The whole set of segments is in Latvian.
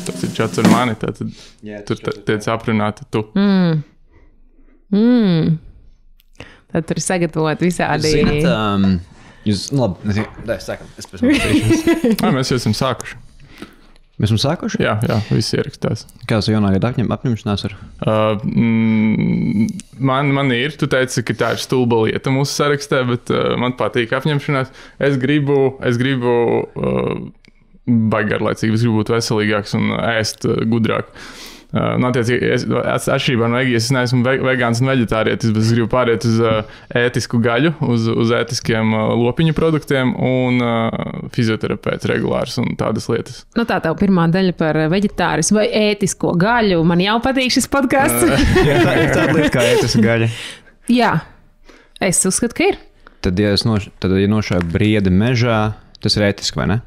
Tas ir čats ar mani, tātad tur tiec aprunāti tu. Tad tur ir sagatavot visādi... Zināt, jūs, labi, sākam, es pēc mums Mēs jau esam sākuši. Mēs esam sākuši? Jā, visi ierakstās. Kāds jaunā gada apņemšanās ir? Man ir, tu teici, ka tā ir stulba lieta mūsu sarakstā, bet man patīk apņemšanās. Es gribu baigarlaicīgi, es gribu būt veselīgāks un ēst gudrāk. Atšķirībā no Egijas, es neesmu vegāns un veģetārietis, bet es gribu pāriet uz ētisku gaļu, uz ētiskiem lopiņu produktiem un fizioterapeits regulārs un tādas lietas. Nu tā tev pirmā daļa par veģetāris vai ētisko gaļu. Man jau patīk šis podcasts. Jā, tā ir tāda lieta kā ētiska gaļa. Jā, es uzskatu, ka ir. Tad, ja nošauju briedi mežā, tas ir ētiski, vai ne?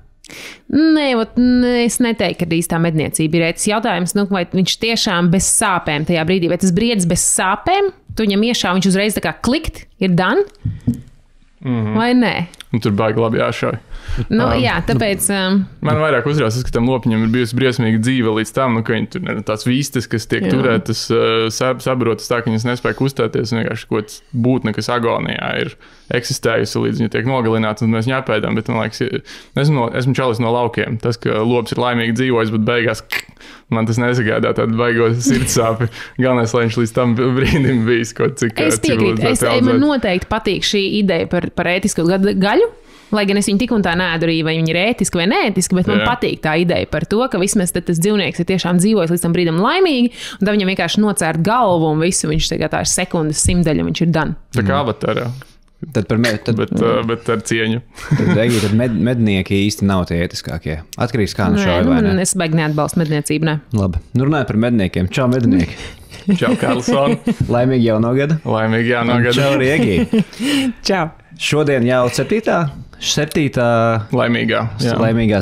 Nē, es neteiktu, ka īstā medniecība ir ētisks jautājums, vai viņš tiešām bez sāpēm tajā brīdī, vai tas briedis bez sāpēm, tu viņam iešā, viņš uzreiz tā kā klikt, ir done, vai nē? Un tur baigi labi jāšauj. Jā, tāpēc... Man vairāk uzrās, ka tam lopiņam ir bijusi briesmīga dzīve līdz tam, ka viņi tur tās vīstes, kas tiek turētas, sabrotas tā, ka viņas nespēja kustēties, un vienkārši kaut būtne, kas agonijā ir eksistējusi, līdz viņa tiek nogalināta, un mēs ņēpēdām, bet man liekas, esmu čalis no laukiem. Tas, ka lops ir laimīgi dzīvojis, bet beigās man tas nesagādā tādu baigo sirdsāpi. Galvenais, lai viņš līdz tam brīdim bijis kaut cik civilizēts. Man noteikti patīk šī ideja par ētisku gaļu. Lai gan es viņu tik un tā neēdu arī, vai viņi ir ētiski vai neētiski, bet man patīk tā ideja par to, ka vismaz tas dzīvnieks ir tiešām dzīvojis līdz tam brīdim laimīgi, un tad viņam vienkārši nocērt galvu un visu, viņš tā ir sekundes simtdaļa, viņš ir done. Tā kā avatarā. Bet ar cieņu. Tad mednieki īsti nav tie ētiskākie. Atkarīgs kā no šauja, vai ne? Es baigi neatbalstu medniecību, ne. Labi. Nu runāju par medniekiem. Čau, mednieki. Čau, Karlson. Laimīgi jauno gada. Laimīgi jauno gada. Čau, Riegi. Čau. Šodien jau septītā laimīgā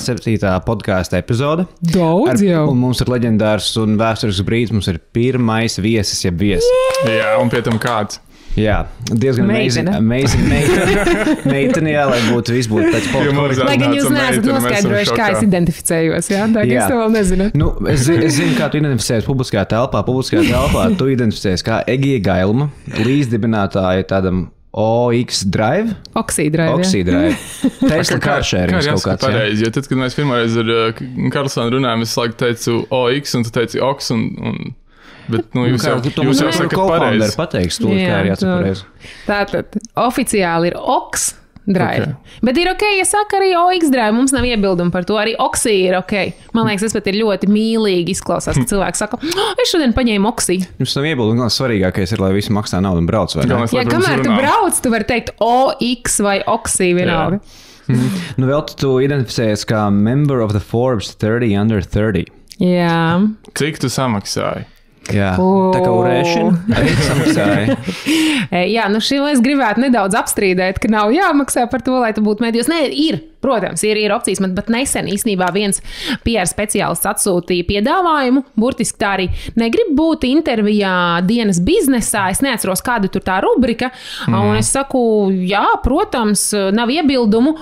7. podkāsta epizode. Daudz jau. Un mums ir leģendārs un vēsturisks brīdis. Mums ir pirmais viesis, jeb viesis. Jā, un pie tam kāds. Jā, diezgan meitene, jā, lai viss būtu pēc podkāsta. Lai gan jūs neesat noskaidrojuši, kā es identificējos, jā? Tā kā es to vēl nezinu. Nu, es zinu, kā tu identificējies publiskajā telpā. Publiskajā telpā tu identificējies kā Egija Gailma, līdzdibinātāja tādam OX Drive? Oxy Drive. Tesla carsharings kaut kāds. Pareizi, jo tad, kad mēs pirmreiz ar Karlsonu runājām, es laiku teicu OX un tu teici Ox un bet, jūs jau sakat pareizi. Pateiks to, kā ir jāsaka pareizi. Tātad, oficiāli ir Ox Drive. Okay. Bet ir ok, ja saka arī OX Drive, mums nav iebildumu par to, arī Oxy ir ok. Man liekas, tas pat ir ļoti mīlīgi izklausās, ka cilvēki saka, es šodien paņēmu Oxy. Jums nav iebildumu, gan svarīgākais ir, lai visi maksā naudu un brauc, vai ne? Ja kamēr tu brauc, tu vari teikt OX vai Oxy vienalga. Nu vēl tu identificējies kā member of the Forbes 30 under 30. Jā. Cik tu samaksāji? Jā, tā kā urēšana arī samaksāja. Jā, nu šī es gribētu nedaudz apstrīdēt, ka nav jāmaksā par to, lai tu būtu medijos. Nē, ir, protams, ir opcijas, bet nesen īstenībā viens PR speciālists atsūtīja piedāvājumu, burtiski tā arī negrib būt intervijā dienas biznesā, es neatceros, kāda tur tā rubrika, un es saku, jā, protams, nav iebildumu,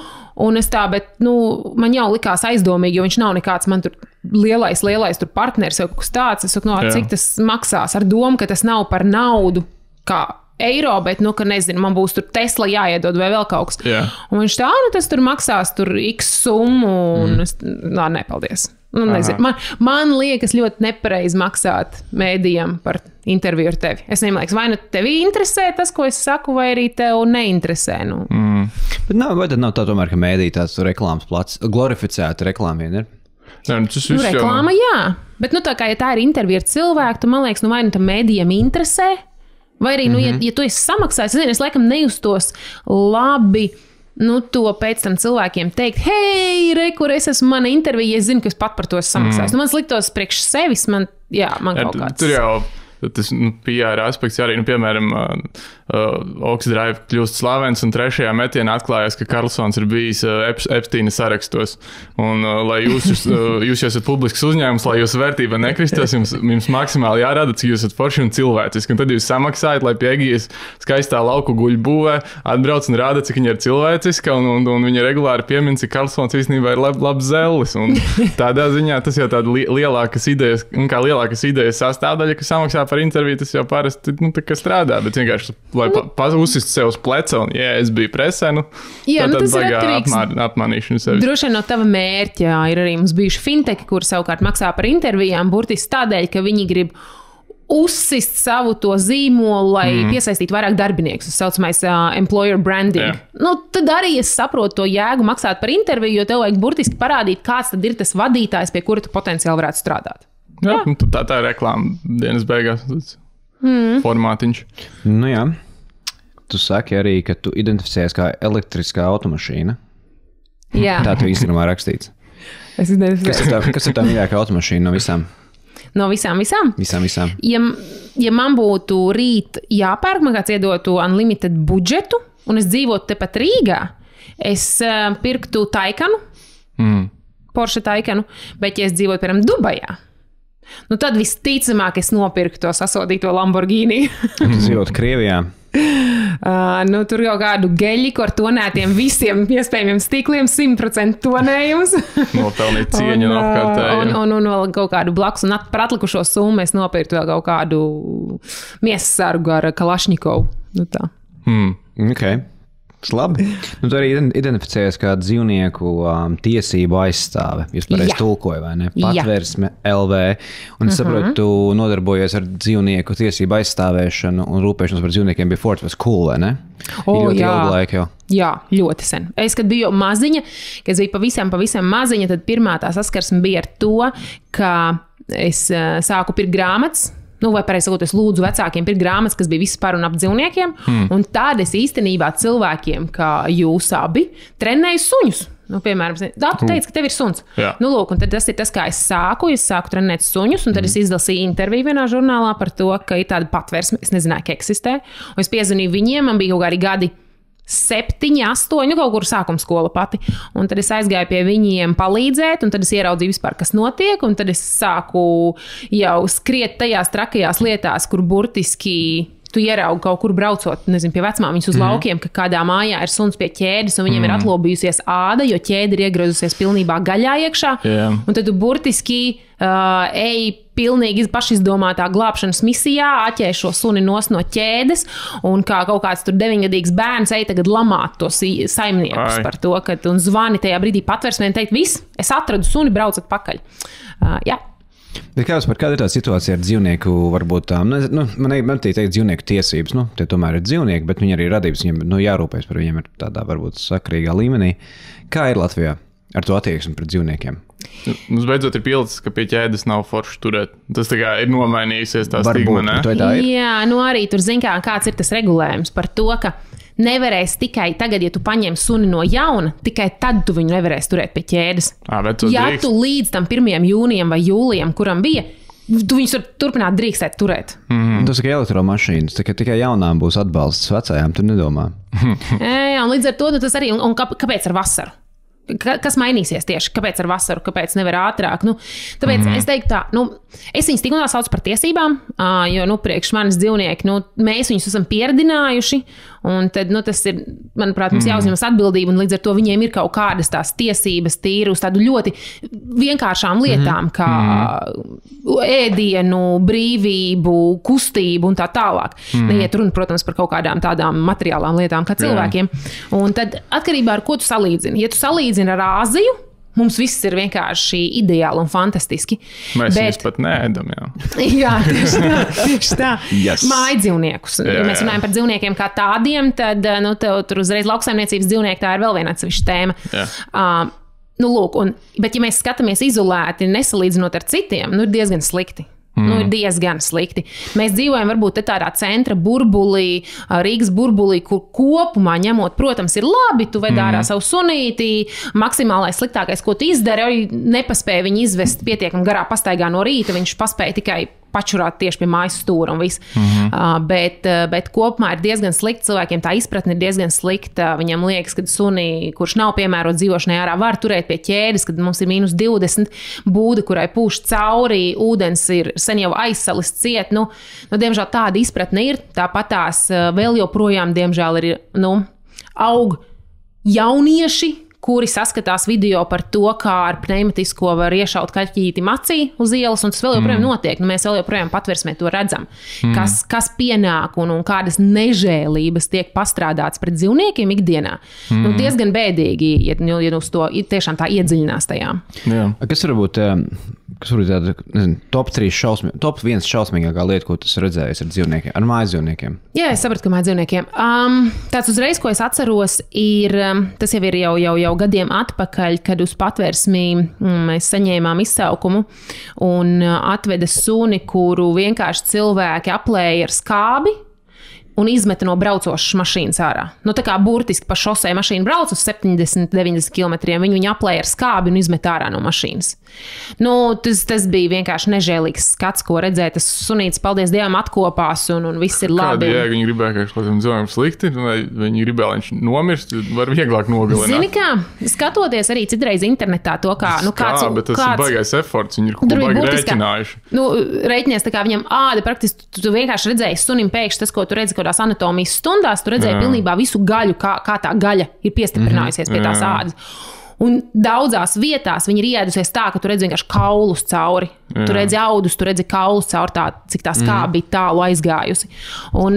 un es tā, bet, man jau likās aizdomīgi, jo viņš nav nekāds man tur lielais tur partneris vai kaut kas tāds. Es saku, cik tas maksās ar domu, ka tas nav par naudu kā eiro, bet, ka nezinu, man būs tur Tesla jāiedod vai vēl kaut kas. Yeah. Un viņš tā, tas tur maksās tur x summu, un es, nepaldies. Nezinu. Man liekas ļoti nepareizi maksāt mēdījam par interviju ar tevi. Es nemliekas, vai tevi interesē tas, ko es saku, vai arī tev neinteresē. Bet vai tad nav tā tomēr, ka mēdī tāds reklāmas plats, glorificēta reklāma vien ir? Reklāma, jā. Bet, tā kā, ja tā ir intervija ar cilvēku, man liekas, vai tam mēdījam interesē, vai arī, ja tu esi samaksājis, es laikam nejustos labi, to pēc tam cilvēkiem teikt, hei, kur es esmu mana intervija, es zinu, ka es pat par to esmu samaksājis. Man liktos priekš sevis, man kaut kāds. Tur jau tas PR aspekts arī, piemēram, Oxdrive kļūst slavens, un 3. metienā atklājās, ka Karlsons ir bijis Epsteina sarakstos. Un, lai jūs esat publisks uzņēmums, lai jūsu vērtība nekristos, jums maksimāli jārāda, cik jūs esat forši un cilvēciski. Un tad jūs samaksājat, lai pie Egijas skaistā lauku guļbūvē atbrauc un rāda, cik viņa ir cilvēciska, un viņa regulāri piemin, cik Karlsons īstenībā ir labs zellis. Un tādā ziņā tas jau tāda lielākas idejas sastāvdaļa, ka samaksā par interviju, tas jau parasti tā kā strādā, bet vienkārši, lai uzsist sev uz pleca un, es biju presē, tas ir atkarīgs. Apmanīšana sevis. Droši vien no tava mērķa ir arī mums bijuši finteki, kur savukārt maksā par intervijām, burtiski tādēļ, ka viņi grib uzsist savu to zīmolu, lai piesaistītu vairāk darbiniekus, tas saucamais employer branding. Tad arī es saprotu to jēgu maksāt par interviju, jo tev vajag burtiski parādīt, kāds tad ir tas vadītājs, pie kura tu potenciāli varētu strādāt. Jā. Tā ir reklāma dienas beigās. Formātiņš. Jā. Tu saki arī, ka tu identificējies kā elektriskā automašīna. Jā. Tā tu Instagramā rakstīts. Es identificēju. Kas ir tā mīļākā automašīna no visām? No visām? Visām. Ja man būtu rīt jāpērk, man kāds iedotu unlimited budžetu, un es dzīvotu tepat Rīgā, es pirktu Taycanu, Porsche Taycanu, bet ja es dzīvotu, piemēram, Dubajā, tad visticamāk es nopirktu to sasodīto Lamborghini. Tu dzīvotu Krievijā. Tur jau kādu geļiku ar tonētiem visiem iespējamiem stikliem, 100% tonējums. Nopelnīt cieņu un apkārtēju. Un vēl kaut kādu blakus, un par atlikušo summu es nopirktu vēl kaut kādu miesasargu ar Kalašņikovu. Tā. Okay. Labi. Tu arī identificējies kā dzīvnieku tiesību aizstāve. Jūs pareizi tulkoju, vai ne? Patvērsme LV. Un es saprotu, tu nodarbojies ar dzīvnieku tiesību aizstāvēšanu un rūpēšanos par dzīvniekiem before it was cool, vai ne? Ļoti ilgu laiku jau. Jā, ļoti sen. Es, kad biju maziņa, kad es biju pavisam maziņa, tad pirmā tā saskarsme bija ar to, ka es sāku pirkt grāmatas. Vai pareizi sakot, es lūdzu vecākiem pirkt grāmatas, kas bija viss par un ap dzīvniekiem. Un tad es īstenībā cilvēkiem, kā jūs abi, trenēju suņus. Piemēram, tu teici, ka tev ir suns. Un tad tas ir tas, kā es sāku trenēt suņus, un tad es izlasīju interviju vienā žurnālā par to, ka ir tāda patvērsme, es nezināju, ka eksistē. Un es piezvanīju viņiem, man bija kaut kādi gadi 7, 8, kaut kur sākuma skola pati. Un tad es aizgāju pie viņiem palīdzēt, un tad es ieraudzīju vispār, kas notiek, un tad es sāku jau skriet tajās trakajās lietās, kur burtiski tu ieraugi kaut kur braucot, nezinu, pie vecmāmiņas uz laukiem, ka kādā mājā ir suns pie ķēdes, un viņiem ir atlobījusies āda, jo ķēde ir iegrozusies pilnībā gaļā iekšā. Un tad tu burtiski ej pilnīgi pašizdomātā glābšanas misijā, atķēri šo suni no ķēdes, un kā kaut kāds tur 9-gadīgs bērns ej tagad lamāt tos saimniekus par to, ka un zvani tajā brīdī patversmē un teikt, viss, es atradu suni, braucat pakaļ. Bet kāda ir tā situācija ar dzīvnieku, varbūt tām, man teikt dzīvnieku tiesības, tie tomēr ir dzīvnieki, bet viņi arī radības, viņiem jārūpēs par viņiem ir tādā varbūt sakarīgā līmenī. Kā ir Latvijā ar to attieksmi pret dzīvniekiem? Mums beidzot ir pielicis, ka pie ķēdes nav forši turēt. Tas tā kā ir nomainījusies tā stigma, ne? Jā, arī tur zin kāds ir tas regulējums par to, ka nevarēs tikai tagad, ja tu paņem suni no jauna, tikai tad tu viņu nevarēs turēt pie ķēdes. Ja tu līdz tam 1. jūnijam vai jūlijam, kuram bija, tu viņus turpināt drīkstēt turēt. Tas ir elektromašīnas, tikai jaunām būs atbalsts, vecajām tu nedomā. Jā, un līdz ar to tas arī, un kāpēc ar vasaru? Kas mainīsies tieši? Kāpēc ar vasaru? Kāpēc nevar ātrāk? Tāpēc es teiktu tā, es viņus tik un tā saucu par tiesībām, jo, priekš manis dzīvnieki, mēs viņus esam pieredinājuši, un tad, tas ir, manuprāt, mums jāuzņemas atbildība, un līdz ar to viņiem ir kaut kādas tās tiesības tīri uz tādu ļoti vienkāršām lietām, kā ēdienu, brīvību, kustību un tā tālāk. Neiet runa, protams, par kaut kādām tādām materiālām lietām kā cilvēkiem. Un tad atkarībā ar ko tu salīdzini. Ja tu salīdzini ar Āziju, mums viss ir vienkārši ideāli un fantastiski. Mēs viņus pat neēdam, Jā, tieši tā. Yes. Mājdzīvniekus. Ja mēs runājam par dzīvniekiem kā tādiem, tad tev tur uzreiz lauksaimniecības dzīvnieki, tā ir vēl viena atsevišķa tēma. Bet ja mēs skatāmies izolēti, nesalīdzinot ar citiem, ir diezgan slikti. Ir diezgan slikti. Mēs dzīvojam varbūt tādā centra burbulī, Rīgas burbulī, kur kopumā ņemot, protams, ir labi, tu ved ārā savu sunīti, maksimālais sliktākais, ko tu izdari, arī nepaspēja viņu izvest pietiekami garā pastaigā no rīta, viņš paspēja tikai pačurāt tieši pie mājas stūra un viss. Bet kopumā ir diezgan slikti. Cilvēkiem tā izpratne ir diezgan slikta. Viņam liekas, ka suni, kurš nav piemērots dzīvošanai ārā, var turēt pie ķēdes, kad mums ir -20, būda, kurai pūš cauri, ūdens ir sen jau aizsalis ciet. Diemžēl tāda izpratne ir. Tāpat tās vēl joprojām, diemžēl, ir aug jaunieši, kuri saskatās video par to, kā ar pneimatisko var iešaut kaķīti macī uz ielas, un tas vēl joprojām notiek. Mēs vēl joprojām Patversmē to redzam. Kas pienāk un kādas nežēlības tiek pastrādāts pret dzīvniekiem ikdienā. Diezgan bēdīgi, ja uz to tiešām tā iedziļinās tajā. Jā. Kas varbūt tāda, top 1 šausmīgākā lieta, ko tu redzējis ar dzīvniekiem, ar mājdzīvniekiem? Jā, es sapratu, ka mājdzīvniekiem. Tāds uzreiz, ko es atceros, ir, tas jau ir jau gadiem atpakaļ, kad uz Patversmī mēs saņēmām izsaukumu un atveda suni, kuru vienkārši cilvēki aplēja ar skābi un izmeta no braucošas mašīnas ārā. Tā kā burtiski pa šosei mašīna brauc uz 70-90 km, viņu aplēja ar skābi un izmeta ārā no mašīnas. Tas bija vienkārši nežēlīgs skats, ko redzēt. Tas sunīts, paldies Dievam, atkopās un viss ir labi. Kāda jēga viņi gribēja, ka cilvēkiem slikti, vai viņi gribēja, lai viņš nomirst, var vieglāk nogalināt? Zini kā, skatoties arī citreiz internetā to, kā... bet tas ir baigais efforts, viņi ir ko baigi rēķinājuši. Rēķinies, tā kā viņam ādi praktiski, tu vienkārši redzēji sunim pēkšņi tas, ko tu redzi kādās anatomijas stundās, tu redzēji pilnībā visu gaļu, kā tā gaļa ir piestiprinājusies pie tās ādas. Un daudzās vietās viņi ir iedusies tā, ka tu redzi vienkārši kaulus cauri. Tu redzi audus, tu redzi kaulus cauri, cik tā skābe bija tālu aizgājusi.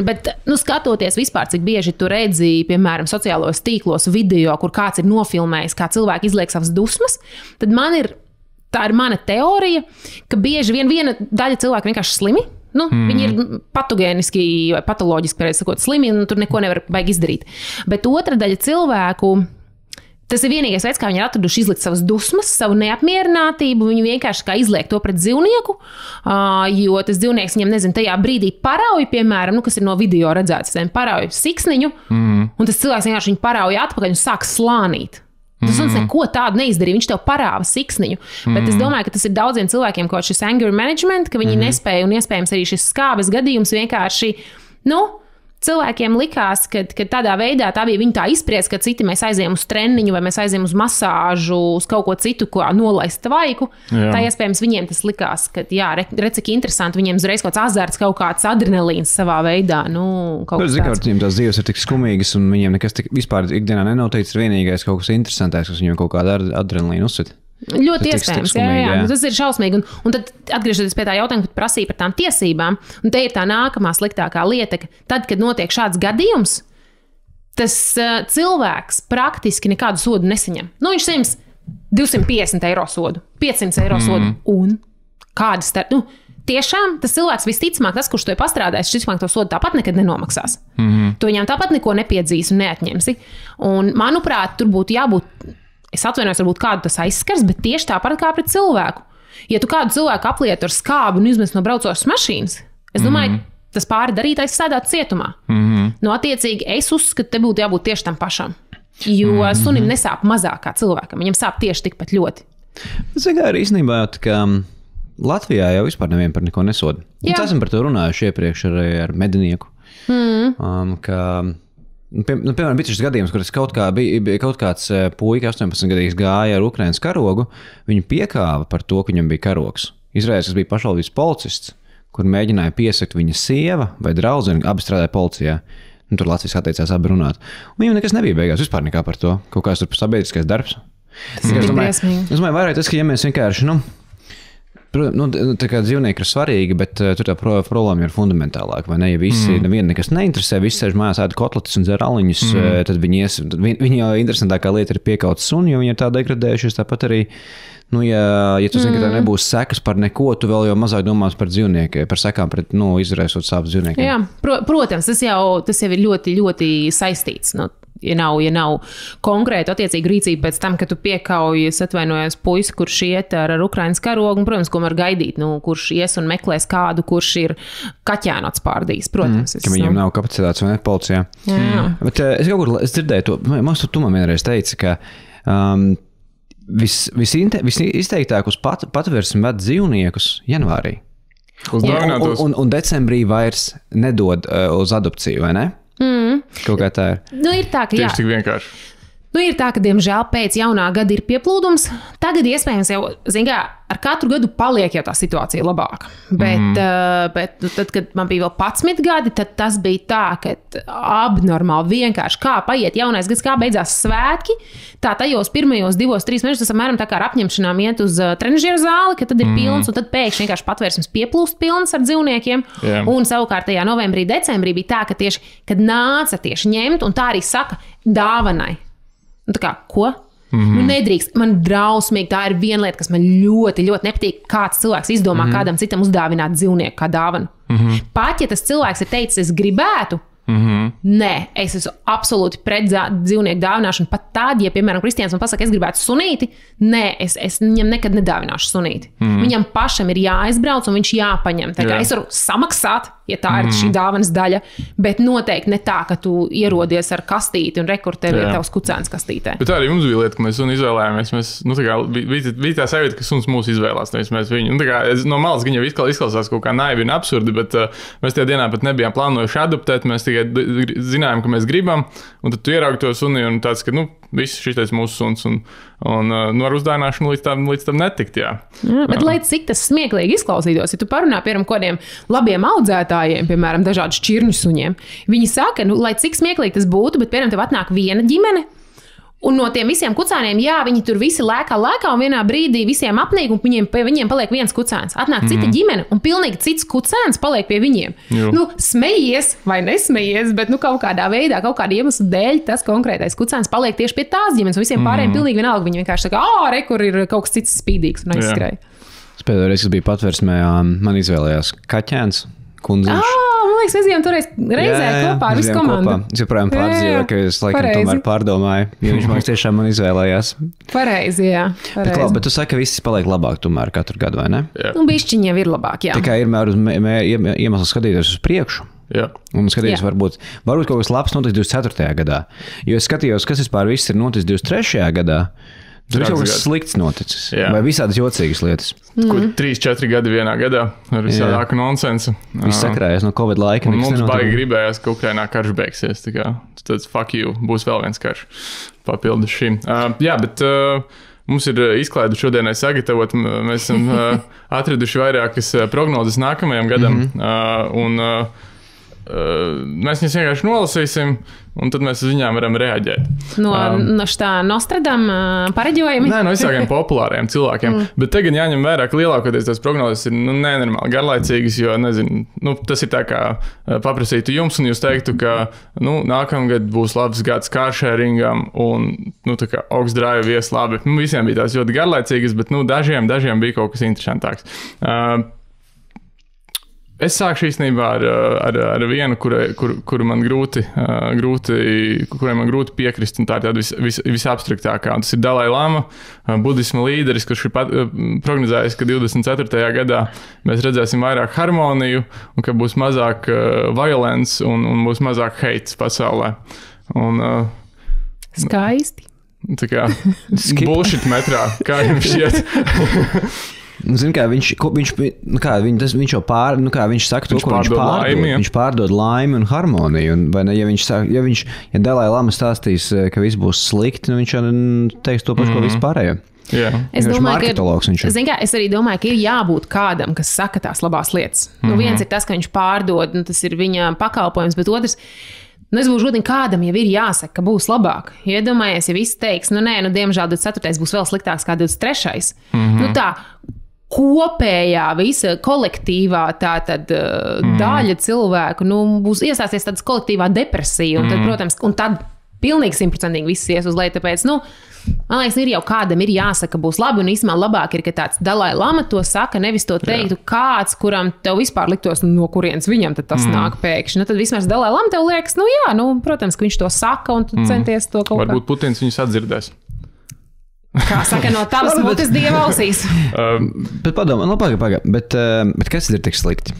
Bet skatoties vispār, cik bieži tu redzi, piemēram, sociālos tīklos video, kur kāds ir nofilmējis, kā cilvēki izliek savas dusmas, tad tā ir mana teorija, ka bieži viena daļa cilvēku vienkārši slimi. Viņi ir patogēniski vai patoloģiski, pareizi sakot, slimi, un tur neko nevar baigi izdarīt. Bet otra daļa cilvēku, tas ir vienīgais veids, kā viņi ir atraduši izlikt savas dusmas, savu neapmierinātību. Viņi vienkārši kā izliek to pret dzīvnieku, jo tas dzīvnieks viņam, tajā brīdī parauj, piemēram, kas ir no video redzēts, parauj siksniņu, un tas cilvēks vienkārši viņu parauj atpakaļ un sāk slānīt. Tas neko tādu neizdarīja, viņš tev parāva siksniņu. Bet es domāju, ka tas ir daudziem cilvēkiem kaut šis anger management, ka viņi nespēja, un iespējams arī šis skābes gadījums vienkārši, cilvēkiem likās, ka tādā veidā tā bija viņa tā izpries, ka citi mēs aizējām uz treniņu vai mēs aizējām uz masāžu, uz kaut ko citu, ko nolaist tvaiku. Jā. Tā iespējams viņiem tas likās, ka cik interesanti, viņiem uzreiz kaut kāds azarts, kaut kāds adrenalīns savā veidā. Viņiem tās dzīves ir tik skumīgas un viņiem nekas vispār ikdienā nenotiek, ir vienīgais kaut kas interesantāks, kas viņiem kaut kāda adrenalīna uzsver. Ļoti iespējams, jā. Tas ir šausmīgi. Un tad, atgriežoties pie tā jautājuma, kad prasīja par tām tiesībām, un te ir tā nākamā sliktākā lieta, ka tad, kad notiek šāds gadījums, tas cilvēks praktiski nekādu sodu nesaņem. Viņš saņems 250 eiro sodu, 500 eiro sodu. Un kādas tiešām tas cilvēks visticamāk, tas, kurš to ir pastrādājis, visticamāk to sodu tāpat nekad nenomaksās. Tu viņam tāpat neko nepiedzīs un neatņemsi. Un, manuprāt, tur būtu jābūt. Es atvainojos, varbūt kādu tas aizskars, bet tieši tāpat kā pret cilvēku. Ja tu kādu cilvēku aplietu ar skābi un izmest no braucošas mašīnas, es domāju, tas pāri darītais sēdāt cietumā. Attiecīgi, es uzskatu, te būtu jābūt tieši tam pašam. Jo sunim nesāp mazāk kā cilvēkam, viņam sāp tieši tikpat ļoti. Tas ir īstenībā, ka Latvijā jau vispār nevienu par neko nesoda. Mēs esam par to runājuši iepriekš ar medinieku. Piemēram, bija šis gadījums, kur bija kaut kāds puika, 18-gadīgs gāja ar Ukrainas karogu. Viņu piekāva par to, ka viņam bija karogs. Izrādījās, kas bija pašvaldības policists, kur mēģināja piesakt viņa sieva vai draudzene, abi strādāja policijā. Tur Latvijas atteicās abi runāt. Un viņam nekas nebija beigās vispār nekā par to. Kaut kāds tur sabiedriskais darbs. Es domāju, vairāk tas, ka ja mēs vienkārši, tā kā dzīvnieki ir svarīgi, bet tur tā problēma ir fundamentālāka, vai ne? Ja visi, nevienu nekas neinteresē, visi sēž mājās ēd kotletes un dzer aliņus, tad viņi jau interesantākā lieta ir piekaut suni, jo viņi ir tā degradējušies, tāpat arī, ja tu zini, ka tā nebūs sekas par neko, tu vēl jau mazāk domās par dzīvniekiem, par sekām pret, izraisot sāpes dzīvniekiem. Jā, protams, tas jau ir ļoti, ļoti saistīts, Ja nav konkrēta attiecīga rīcība pēc tam, kad tu piekauji, atvainojos puisi, kurš iet ar Ukrainas karogu, un, protams, ko var gaidīt, kurš ies un meklēs kādu, kurš ir kaķēnu atspārdījis, protams. Ka viņiem nav kapacitātes vai ne policijā. Jā. Bet es dzirdēju to, tu man vienreiz teici, ka visizteiktāk uz Patversmi ved dzīvniekus janvārī. Un decembrī vairs nedod uz adopciju, vai ne? Kaut kā tā ir. Ir tā, ka tieši tik vienkārši. Ir tā, ka, diemžēl, pēc jaunā gada ir pieplūdums. Tagad, iespējams, jau, ar katru gadu paliek jau tā situācija labāka. Bet tad, kad man bija vēl 11 gadi, tad tas bija tā, ka abnormāli vienkārši kā paiet jaunais gads, kā beidzās svētki. Tā tajos pirmajos 2-3 mēnešus tas apmēram tā kā ar apņemšanām iet uz trenižieru zāli, ka tad ir pilns, un tad pēkšņi vienkārši patvērsmes pieplūst pilns ar dzīvniekiem. Un savukārt tajā novembrī, decembrī bija tā, ka tieši, kad nāca tieši ņemt, un tā arī saka dāvanai. Nu, tā kā, ko? Nu, nedrīkst. Man drausmīgi tā ir viena lieta, kas man ļoti, ļoti nepatīk. Kāds cilvēks izdomā kādam citam uzdāvināt dzīvnieku kā dāvanu. Pat, ja tas cilvēks ir teicis, es gribētu, nē, es esmu absolūti pret dzīvnieku dāvināšanu. Pat tad, ja, piemēram, Kristians man pasaka, es gribētu sunīti, nē, es viņam nekad nedāvināšu sunīti. Viņam pašam ir jāizbrauc un viņš jāpaņem. Tā kā es varu samaksāt, ja tā ir šī dāvanas daļa, bet noteikti ne tā, ka tu ierodies ar kastīti un tev ir tavs kucēns kastītē. Bet tā arī mums bija lieta, ka mēs suni izvēlējāmies. Mēs, bija tā sajūta, ka suns mūs izvēlās, nevis mēs viņu. No malas viņa jau izklausās kaut kā naivi un absurdi, bet mēs tajā dienā pat nebijām plānojuši adoptēt. Mēs tikai zinājām, ka mēs gribam, un tad tu ieraugi to suni un tāds, ka, viss šitais mūsu suns, un ar uzdāvināšanu līdz tam netikt, jā. Bet lai cik tas smieklīgi izklausītos, ja tu parunā, piemēram, kādiem labiem audzētājiem, piemēram, dažādu šķirņu suņiem, viņi saka, lai cik smieklīgi tas būtu, bet, piemēram, tev atnāk viena ģimene, un no tiem visiem kucēniem, jā, viņi tur visi lēkā, un vienā brīdī visiem apnīk, un viņiem paliek viens kucēns. Atnāk cita ģimene, un pilnīgi cits kucēns paliek pie viņiem. Smejies vai nesmejies, bet kaut kādā veidā, kaut kāda iemesla dēļ tas konkrētais kucēns paliek tieši pie tās ģimenes, un visiem pārējiem pilnīgi vienalga. Viņi vienkārši saka, kur ir kaut kas cits spīdīgs un aizskrēja. Pēdējā reize, kas bija patversmē, man izvēlējās kaķēns, kundziņš. Man liekas, mēs bijām toreiz reizē kopā ar visu komandu. Es joprojām pārdzīvoju, ka es laikam tomēr pārdomāju, jo viņš man tiešām izvēlējās. Pareizi, jā. Bet tu saki, ka viss paliek labāk tomēr katru gadu, vai ne? Bišķiņi jau ir labāk, jā. Tā kā ir iemesls skatīties uz priekšu. Jā. Un skatīties, varbūt kaut kas labs notiks 24. gadā. Jo es skatījos, kas vispār viss ir noticis 23. gadā. Tur ir kaut kas slikts noticis. Jā. Vai visādas jocīgas lietas. 3-4 gadi vienā gadā ar visādāku nonsensu. Viss sakrājas no Covid laika. Mums baigi gribējās, ka Ukrainā karš beigsies. Tad fuck you, būs vēl viens karš papildus šim. Jā, bet mums ir izklaide šodienai sagatavot. Mēs esam atraduši vairākas prognozes nākamajam gadam. Un mēs viņus vienkārši nolasīsim, un tad mēs uz viņām varam reaģēt. No šitā Nostradam pareģojumi? Nē, no visākiem populāriem cilvēkiem. Bet tagad jāņem vērā, ka lielākoties tās prognozes ir nenormāli garlaicīgas, jo, nezinu, tas ir tā kā paprasītu jums, un jūs teiktu, ka, nākamgad būs labs gads carsharingam, un, tā kā augsts drive ies labi. Visiem bija tās ļoti garlaicīgas, bet, dažiem bija kaut kas interesantāks. Es sākšu īstenībā ar vienu, kurai man grūti piekrist, un tā ir tāda visabstraktākā. Tas ir Dalai Lama, budisma līderis, kurš ir prognozējis, ka 24. gadā mēs redzēsim vairāk harmoniju, un ka būs mazāk violence un būs mazāk hates pasaulē. Skaisti. Tā kā bullshit metrā, kā jums šķiet? Zini, kā viņš jau viņš saka to, ko viņš pārdod. Viņš pārdod laimi un harmoniju. Vai ne, ja Dalai Lama stāstīs, ka viss būs slikti, viņš jau teiks to pašu, ko vispārējo. Yeah. Es arī domāju, ka ir jābūt kādam, kas saka tās labās lietas. Viens ir tas, ka viņš pārdod, tas ir viņa pakalpojums, bet otrs, es būšu godīgi, kādam jau ir jāsaka, ka būs labāk. Iedomājies, ja viss teiks, diemžēl 24. būs vēl sliktāks kā 23. Tā kopējā, visa kolektīvā daļa cilvēku būs iestāsies tādas kolektīvā depresija. Un tad, protams, pilnīgi 100% viss ies uz leju. Tāpēc, man liekas, ir jau kādam ir jāsaka, būs labi. Un īstenībā labāk ir, ka tāds Dalai Lama to saka, nevis to teiktu kāds, kuram tev vispār liktos, no kurienes viņam tas nāk pēkšņi. Tad vismaz Dalai Lama tev liekas, protams, ka viņš to saka un tu centies to kaut kā. Varbūt Putins viņus atdzirdēs. Kā saka, no tavas mutes dieva ausīs. Bet padomā, bet kas ir tik slikti?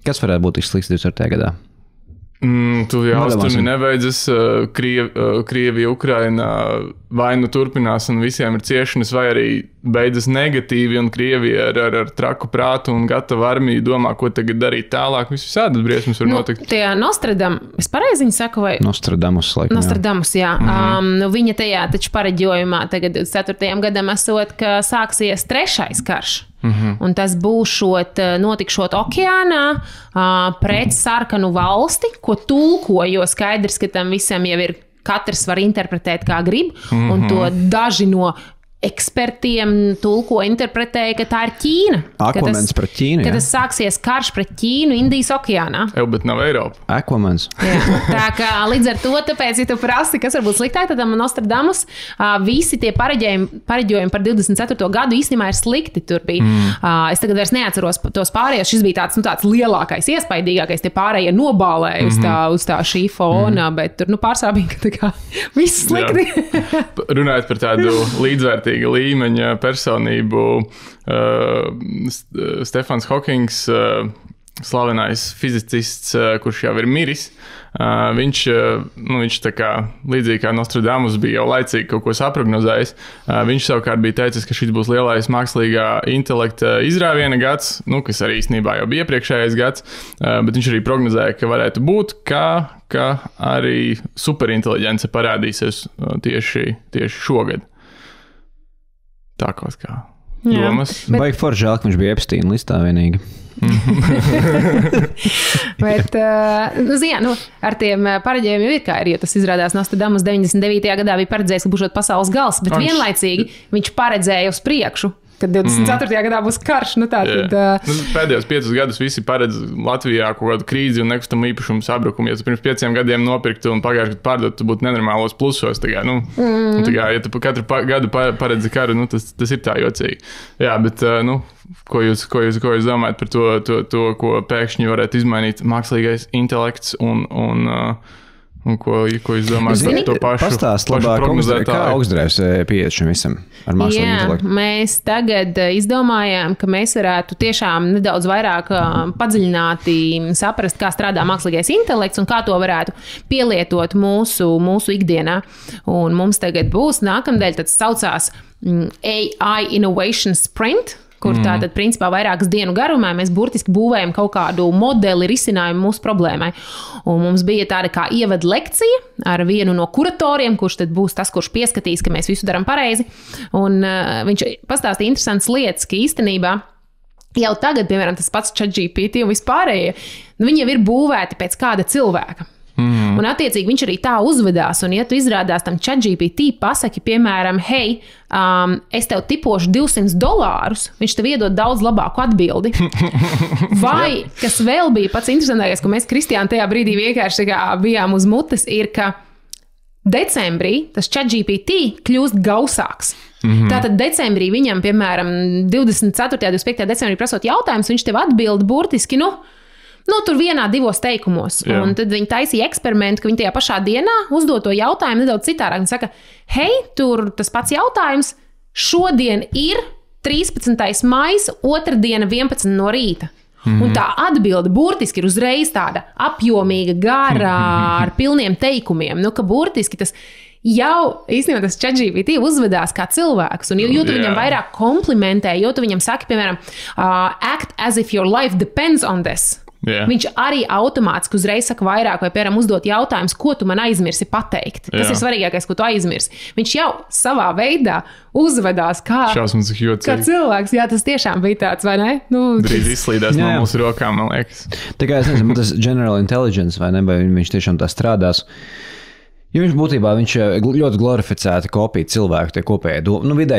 Kas varētu būt tik slikts 24. gadā? Tu jau austrumi nebeidzas, Krievija, Ukraina vai nu turpinās un visiem ir ciešanas, vai arī beidzas negatīvi un Krievija ar traku prātu un gatavu armiju domā, ko tagad darīt tālāk. Visādas briesmas var notikt. Tie Nostradamus, es pareizi viņu saku, vai? Nostradamus, laikam. Nostradamus, jā. Viņa tajā taču pareģojumā tagad 4. gadam esot, ka sāksies 3. karš. Un tas būšot notikšot okeānā pret sarkanu valsti, ko tulko, jo skaidrs, ka tam visam jau ir, katrs var interpretēt kā grib, un to daži no ekspertiem tulko interpretēja, ka tā ir Ķīna. Aquamans pret Ķīnu, jā. Ka tas sāksies karš pret Ķīnu Indijas okeānā. Bet nav Eiropa. Aquamans. Jā, tā kā līdz ar to, tāpēc, ja tu prasti, kas varbūt sliktāk, tad Nostradamus, visi tie pareģojumi par 24. gadu īstenībā ir slikti. Tur bija, es tagad vairs neatceros tos pārējos, šis bija tāds lielākais, iespaidīgākais, tie pārējie nobālēja uz tā šī fona, bet tur pārsvarā bija, ka tā kā viss slikti. Runājot par tādu līdzvērtīgu līmeņa personību, Stefans Hokings, slavenais fizicists, kurš jau ir miris, viņš tā kā līdzīgi kā Nostradamus bija jau laicīgi kaut ko saprognozējis. Viņš savukārt bija teicis, ka šis būs lielais mākslīgā intelekta izrāviena gads, kas arī īstenībā jau bija iepriekšējais gads, bet viņš arī prognozēja, ka varētu būt, ka arī superinteliģence parādīsies tieši šogad. Tā kaut kā domas. Baigi forši žēl, ka viņš bija Epsteina listā vienīgi. Bet, ar tiem pareģējumiem ir kā ir, jo tas izrādās Nostradamus 99. gadā bija paredzējis, ka būšot pasaules gals, bet vienlaicīgi viņš paredzēja uz priekšu, kad 24. gadā būs karš. Pēdējos 5 gadus visi paredz Latvijā kaut kādu krīzi un nekustamo īpašumu sabrukumu. Ja tu pirms 5 gadiem nopirktu un pagājuši gadu pārdot, tu būtu nenormālos plusos. Ja tu katru gadu paredzi karu, tas ir tā jocīgi. Jā, bet ko jūs domājat par to, ko pēkšņi varētu izmainīt mākslīgais intelekts un ko jūs domājat par to pašu? Pastāst labāk, kā augstdrēvs pieiet šim visam ar mākslīgu intelektu? Mēs tagad izdomājām, ka mēs varētu tiešām nedaudz vairāk padziļināti saprast, kā strādā mākslīgais intelekts un kā to varētu pielietot mūsu ikdienā. Un mums tagad būs nākamdēļ tāds saucās AI Innovation Sprint, kur tātad, principā, vairākas dienu garumā mēs burtiski būvējam kaut kādu modeli risinājumu mūsu problēmai. Un mums bija tāda kā ievada lekcija ar vienu no kuratoriem, kurš tad būs tas, kurš pieskatīs, ka mēs visu darām pareizi. Un viņš pastāstīja interesantas lietas, ka īstenībā jau tagad, piemēram, tas pats ChatGPT un vispārējie, viņi jau ir būvēti pēc kāda cilvēka. Un attiecīgi viņš arī tā uzvedās, un ja tu izrādās tam ChatGPT pasaki, piemēram, hei, es tev tipošu $200, viņš tev iedod daudz labāku atbildi. Vai, kas vēl bija pats interesantākais, ko mēs Kristiāna tajā brīdī vienkārši bijām uz mutes, ir, ka decembrī tas ChatGPT kļūst gausāks. Tātad decembrī viņam, piemēram, 24. 25. decembrī prasot jautājumus, viņš tev atbild burtiski, tur 1-2 teikumos. Jā. Un tad viņi taisīja eksperimentu, ka viņi tajā pašā dienā uzdod to jautājumu nedaudz citādāk. Viņi saka, hei, tur tas pats jautājums, šodien ir 13. maijs, otrdiena 11 no rīta. Un tā atbilde burtiski ir uzreiz tāda apjomīga, garā, ar pilniem teikumiem. Ka burtiski tas jau īstenībā tas ChatGPT uzvedās kā cilvēks. Un jo tu viņam vairāk komplimentē, jo tu viņam saki, piemēram, act as if your life depends on this. Yeah. Viņš arī automātiski uzreiz saka vairāk, vai, piemēram, uzdot jautājumus, ko tu man aizmirsi pateikt. Tas ir svarīgākais, ko tu aizmirsi. Viņš jau savā veidā uzvedās kā cilvēks. Jā, tas tiešām bija tāds, vai ne? Drīz izslīdās no mūsu rokām, man liekas. Tā kā es nezinu, tas general intelligence, vai ne, vai viņš tiešām tā strādās. Jo viņš būtībā ļoti glorificēti kopija cilvēku, tie kopējai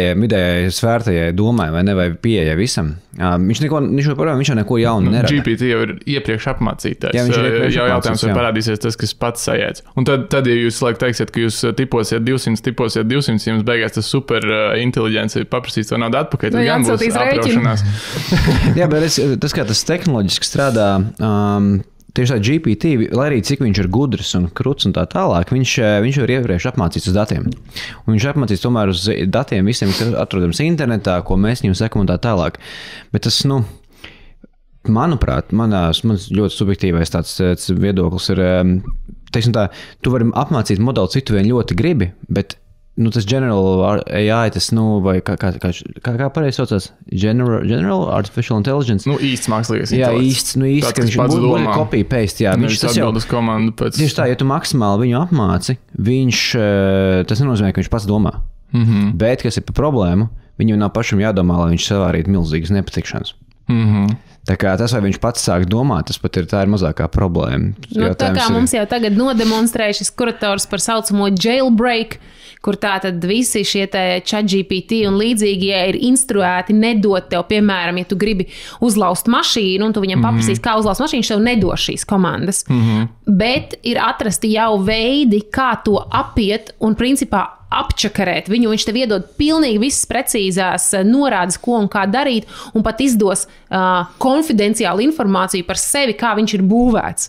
vidējai svērtajai domai, vai ne, vai pieejai visam. Viņš jau neko jaunu nerada. GPT jau ir iepriekš apmācītais. Jau jautājums vai parādīsies tas, kas pats sajēdz. Un tad, ja jūs teiksiet, ka jūs tiposiet 200, jums beigās tas super inteliģence paprasīs to naudu atpakaļ, tad gan būs apraušanās. Jā, bet tas, kā tas tehnoloģiski strādā, tieši tā GPT, lai arī cik viņš ir gudrs un kruts un tā tālāk, viņš ir iepriekš apmācīts uz datiem. Un viņš apmācīts tomēr uz datiem visiem, kas atrodams internetā, ko mēs viņam sekam un tā tālāk. Bet tas, manuprāt, mans ļoti subjektīvais tāds viedoklis ir, teiksim tā, tu vari apmācīt modeli, cik tu vien ļoti gribi, bet tas general AI, tas, vai kā pareizi saucās? General Artificial Intelligence? Īsts mākslīgais intelekts. Jā, īsts, ka viņš būtu copy-paste, jā. Viņš atbild uz komandu pēc... Tieši tā, ja tu maksimāli viņu apmāci, tas nenozīmē, ka viņš pats domā. Bet, kas ir par problēmu, viņam nav pašam jādomā, lai viņš savārītu milzīgas nepatikšanas. Tā kā tas, vai viņš pats sāk domāt, tā ir mazākā problēma. Tā kā mums jau tagad nodemonstrēja šis kurators par saucamo jailbreak, kur tātad visi šie ChatGPT un līdzīgie ir instruēti nedot tev, piemēram, ja tu gribi uzlauzt mašīnu un tu viņam paprasīs, kā uzlauzt mašīnu, viņš tev nedos šīs komandas. Bet ir atrasti jau veidi, kā to apiet un principā apčakarēt viņu. Viņš tev iedod pilnīgi visas precīzās norādes, ko un kā darīt, un pat izdos konfidenciālu informāciju par sevi, kā viņš ir būvēts.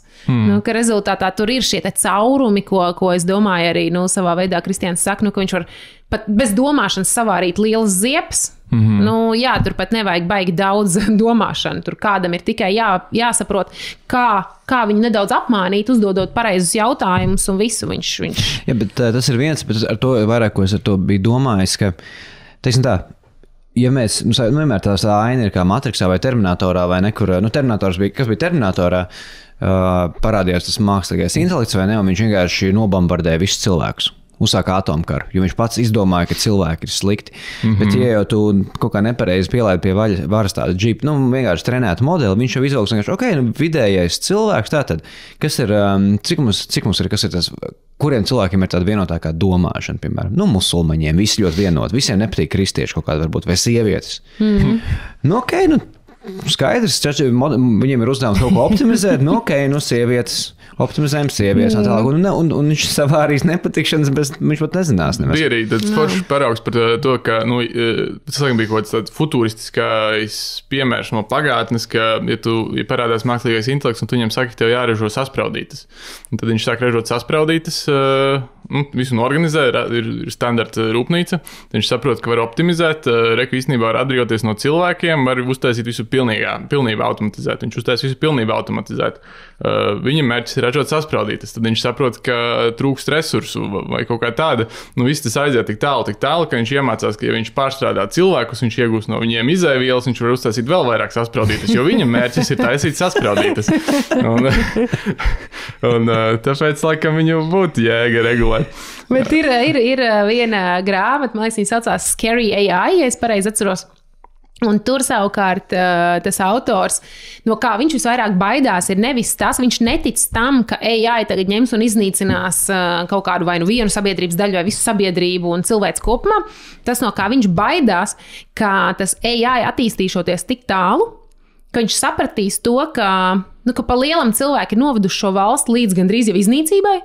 Ka rezultātā tur ir šie caurumi, ko es domāju arī savā veidā Kristians saka, ka viņš var pat bez domāšanas savārīt lielas ziepes. Jā, tur pat nevajag baigi daudz domāšanu. Tur kādam ir tikai jāsaprot, kā viņu nedaudz apmānīt, uzdodot pareizus jautājumus un visu viņš. Jā, bet tas ir viens, bet ar to vairāk, ko es ar to biju domājis, ka, teiksim tā, ja mēs, vienmēr tā aina ir kā Matrixā vai Terminatorā vai nekur, Terminators bija, kas bija Terminatorā, parādījās tas mākslīgais intelekts vai ne, un viņš vienkārši nobombardēja visus cilvēkus. Uzsāka atomkaru, jo viņš pats izdomāja, ka cilvēki ir slikti. Bet, ja jau tu kaut kā nepareizi pielaidi pie varas tādu džipu, vienkārši trenētu modeli, viņš jau izvelks vienkārši, vidējais cilvēks, tātad, kas ir, cik mums ir, kas ir tas, kuriem cilvēkiem ir tāda vienotākā domāšana, piemēram, musulmaņiem, visi ļoti vienoti, visiem nepatīk kristieši kaut kādi varbūt, vai sievietes. Skaidrs, viņiem ir uzdevums kaut ko optimizēt, sievietes. Optimizējam sievietes un viņš savārīs nepatikšanas, bet viņš pat nezinās. Bija arī tāds foršs paraugs par to, ka, tas bija kaut tāds futuristiskais piemērs no pagātnes, ka, ja parādās mākslīgais intelekts un tu viņam saki, ka tev jāražo saspraudītas. Un tad viņš sāk ražot saspraudītas, visu organizē, ir standarta rūpnīca. Viņš saprot, ka var optimizēt, īstenībā var atbrīvoties no cilvēkiem, var uztaisīt visu pilnībā automatizēt. Viņš uztaisīs visu pilnībā automatizēt. Viņa mērķis ir ražot saspraudītas. Tad viņš saprot, ka trūkst resursu vai kaut kā tāda. Viss tas aiziet tik tālu, ka viņš iemācās, ka ja viņš pārstrādā cilvēkus, viņš iegūst no viņiem izēvielas, viņš var uztaisīt vēl vairāk saspraudītas, jo viņa mērķis ir taisīt saspraudītas. Un tāpēc, laikam, viņu būtu jēga regulēt. Bet ir viena grāmata, man liekas, viņa saucās Scary AI, ja es pareizi atceros. Un tur savukārt tas autors, no kā viņš visvairāk baidās, ir nevis tas, viņš netic tam, ka AI tagad ņems un iznīcinās kaut kādu vai vienu sabiedrības daļu vai visu sabiedrību un cilvēks kopumā. Tas, no kā viņš baidās, ka tas AI attīstīšoties tik tālu, ka viņš sapratīs to, ka pa lielam cilvēki ir noveduši šo valsti līdz gandrīz jau iznīcībai,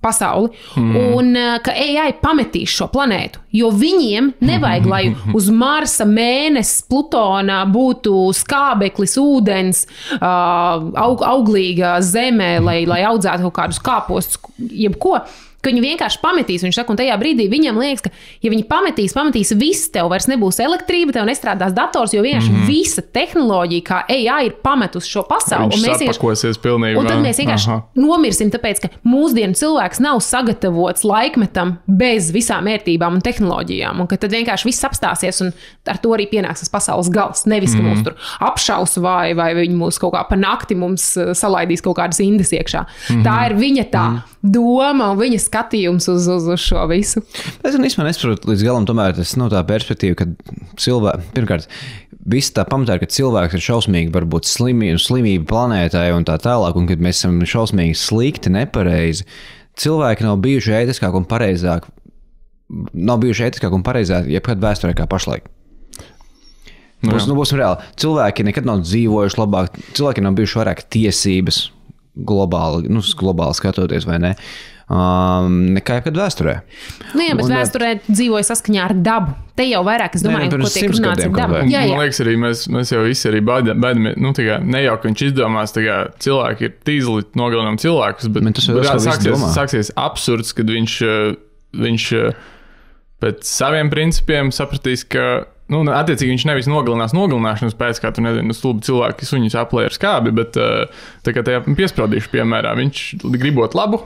pasauli, un ka AI pametīs šo planētu, jo viņiem nevajag, lai uz Marsa, Mēnesis, Plutona būtu skābeklis, ūdens, auglīga zeme, lai audzētu kaut kādus kāpostus, jebko. Ka viņi vienkārši pametīs, viņš saka, un tajā brīdī viņam liekas, ka, ja viņi pametīs viss, tev vairs nebūs elektrība, tev nestrādās dators, jo vienkārši visa tehnoloģija, kā AI, ir pametus šo pasauli. Viņš sapakosies pilnībā. Un tad mēs vienkārši nomirsim, tāpēc, ka mūsdienu cilvēks nav sagatavots laikmetam bez visām ērtībām un tehnoloģijām, un ka tad vienkārši viss apstāsies, un ar to arī pienāks tas pasaules gals. Nevis, ka mūs tur apšaus vai viņi mūs kaut kā pa nakti mums salaidīs kaut kādas indes iekšā. Tā ir viņa tā doma un viņa skatījums uz šo visu. Es nesaprotu līdz galam tomēr tas tā perspektīva, ka pirmkārt, viss tā pamatā ir, ka cilvēks ir šausmīgi varbūt slimība planētai un tā tālāk, un kad mēs esam šausmīgi slikti, nepareizi, cilvēki nav bijuši ētiskāk un pareizāk, jebkad vēsturē kā pašlaik. Būsim reāli. Cilvēki nekad nav dzīvojuši labāk, cilvēki nav bijuši vairāk tiesības globāli skatoties, vai ne? Nekā jebkad vēsturē. Bet vēsturē dzīvoja saskaņā ar dabu. Te jau vairāk, es domāju, ko tiek runāts ar dabu. Jā. Man liekas, arī mēs jau visi arī baidamies, nejauki, ka viņš izdomās, cilvēki ir tīzli nogalinām cilvēkus, bet sāksies absurds, kad viņš pēc saviem principiem sapratīs, ka Nu, attiecīgi viņš nevis nogalināšanas pēc, kā tu nezini, stulbi cilvēki suņus aplēja ar skābi, bet tā kā tajā piespraudīšu piemērā, viņš gribot labu,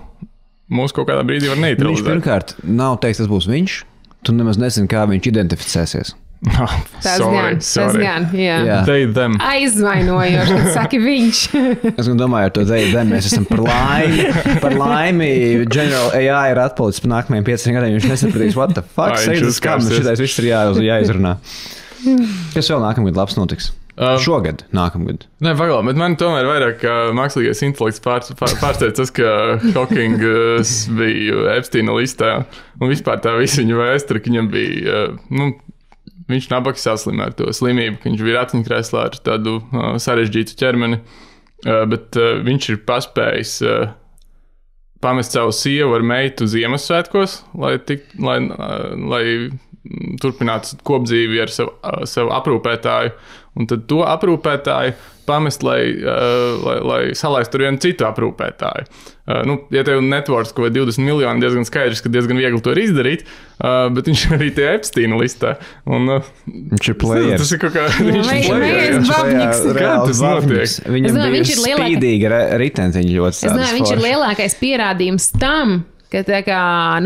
mūs kaut kādā brīdī var neutralizēt. Viņš pirmkārt nav teiks, tas būs viņš, tu nemaz nezini, kā viņš identificēsies. Tas gan, jā. They, them. Aizvainojoši, kad saki viņš. Es domāju, ar to they, them mēs esam par laimi. General AI ir atpalicis par nākamajiem 5 gadiem, viņš nesapratīs, what the fuck, šitais viss ir jāizrunā. Kas vēl nākamgad labs notiks? Šogad, nākamgad. Nē, pagaidām, bet man tomēr vairāk mākslīgais intelekts pārsteidz tas, ka Hawkings bija Epsteina listā, un vispār tā visa viņa vēsture, ka viņam bija, viņš nabaki saslimē ar to slimību, ka viņš bija ratiņkrēslā ar tādu sarežģītu ķermeni, bet viņš ir paspējis pamest savu sievu ar meitu Ziemassvētkos, lai turpinātu kopdzīvi ar savu aprūpētāju, un tad to aprūpētāju pamest, lai salaistu tur vienu citu aprūpētāju. Ja tev networks kaut vai 20 miljoni, diezgan skaidrs, ka diezgan viegli to izdarīt, bet viņš arī tie Epsteina listā. Viņš ir players. Tas ir kaut kā... Viņš ir babņiks. Kā tas notiek? Viņam bija spīdīga ritentiņa ļoti tāds. Es domāju, viņš ir lielākais pierādījums tam, ka tā kā,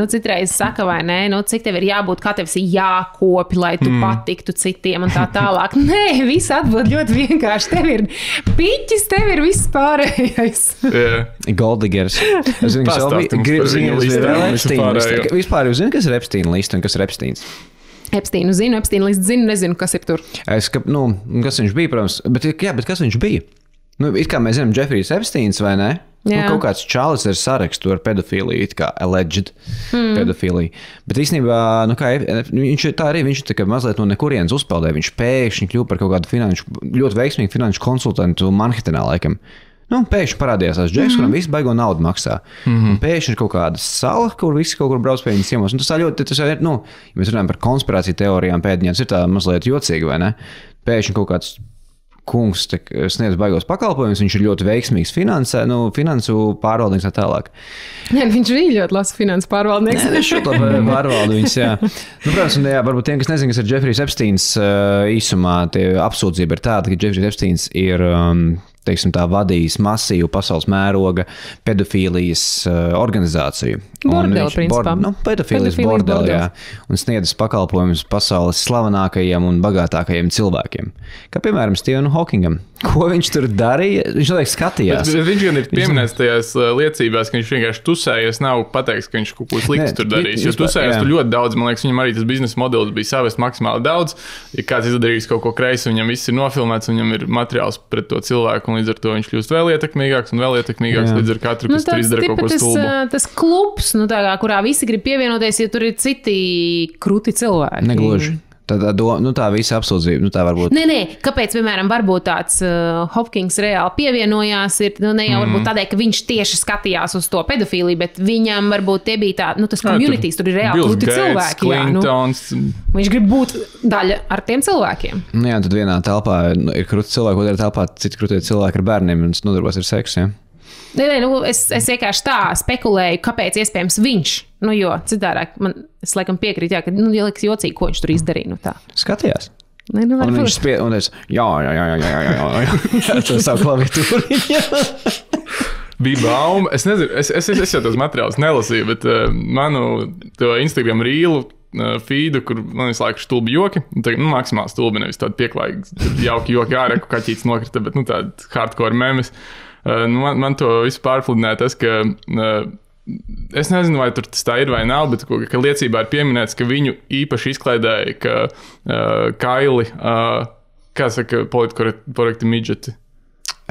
citreiz saka, vai nē, cik tev ir jābūt, kā tev ir jākopi, lai tu patiktu citiem un tā tālāk. Nē, viss atbild ļoti vienkārši. Tev ir piķis, tev ir viss pārējais. Goldigers. Es zinu, vispār jūs zināt, kas ir Epsteina lista un kas ir Epsteins? Epsteinu zinu, Epsteina lista zinu, nezinu, kas ir tur. Kas viņš bija, protams, bet kas viņš bija? It kā mēs zinām, Jeffrijs Epsteins, vai ne? Kaut kāds čalis ar sarakstu ar pedofīliju, it kā alleged pedofīliju. Bet īstenībā, viņš ir tā kā mazliet no nekurienes uzpeldē. Viņš pēkšņi kļuva par kaut kādu ļoti veiksmīgu finanšu konsultantu Manhetenā, laikam. Pēkšņi parādījās tās džeks, kuram visu baigo naudu maksā. Un pēkšņi ir kaut kāda sala, kur visi kaut kur brauc pie viņas ciemos. Un tas ir, ja mēs runājam par konspirāciju teorijām pēdiņā, tas ir tā mazliet jocīgi, vai ne? Pēkšņi kaut kāds kungs sniedz baigos pakalpojumus, viņš ir ļoti veiksmīgs finansu pārvaldnieks tā tālāk. Nē, viņš arī ļoti lasa finansu pārvaldnieks. Viņš ļoti labi pārvalda viņus, jā. Protams, varbūt tiem, kas nezin, kas ir Jeffrijs Epsteins, īsumā tie apsūdzība ir tāda, ka Jeffrijs Epsteins ir, teiksim tā, vadījis masīvu pasaules mēroga pedofīlijas organizāciju. Bordeli, principā. Pedofīlijas bordeli, jā. Un sniedzis pakalpojumus pasaules slavenākajiem un bagātākajiem cilvēkiem. Kā piemēram Stephen Hawkingam. Ko viņš tur darīja? Viņš noteikti skatījās. Bet viņš gan ir pieminēts tajās liecībās, ka viņš vienkārši tusējies, nav pateiks, ka viņš kaut ko sliktu tur darījis. Jo tusējies tur ļoti daudz, man liekas, viņam arī tas biznesa modelis bija savest maksimāli daudz. Ja kāds izdarījis kaut ko kreisi, viņam viss ir nofilmēts, viņam ir materiāls pret to cilvēku, un līdz ar to viņš kļūst vēl ietekmīgāks, līdz ar katru, kas tur izdara kaut ko stulbu. Tas klubs, kurā visi grib pievienoties, ja tur ir citi kruti cilvēki. Negluži. Tā visa apsūdzība, tā varbūt. Nē, kāpēc, piemēram, varbūt tāds Hopkins reāli pievienojās, ir ne jau varbūt tādēļ, ka viņš tieši skatījās uz to pedofīliju, bet viņam varbūt tie bija tā, tas communities, tur ir reāli kruti cilvēki. Viņš grib būt daļa ar tiem cilvēkiem. Jā, tad vienā telpā ir kruti cilvēki, otrā telpā citi krutie cilvēki ar bērniem un nodarbos ar seksu, ja? Nē, es vienkārši tā spekulēju, kāpēc iespējams viņš, jo citādāk es laikam piekrītu, ka, liekas jocīgi, ko viņš tur izdarīja, tā. Skatījās. Nē, un viņš un es, jā, to savu klaviatūru. Bija bauma, es nezinu, es jau tos materiālus nelasīju, bet manu to Instagram rīlu feedu, kur man visu laiku stulbi joki, maksimāli stulbi, nevis tādi pieklājīgi, jauki joki ārā, ka kaķītis nokrita, bet tādi hardcore memes. Man to visu pārpludināja tas, ka es nezinu, vai tur tas tā ir vai nav, bet ka liecībā ir pieminēts, ka viņu īpaši izklaidēja, ka kaili, kā saka, politkorekti midžeti.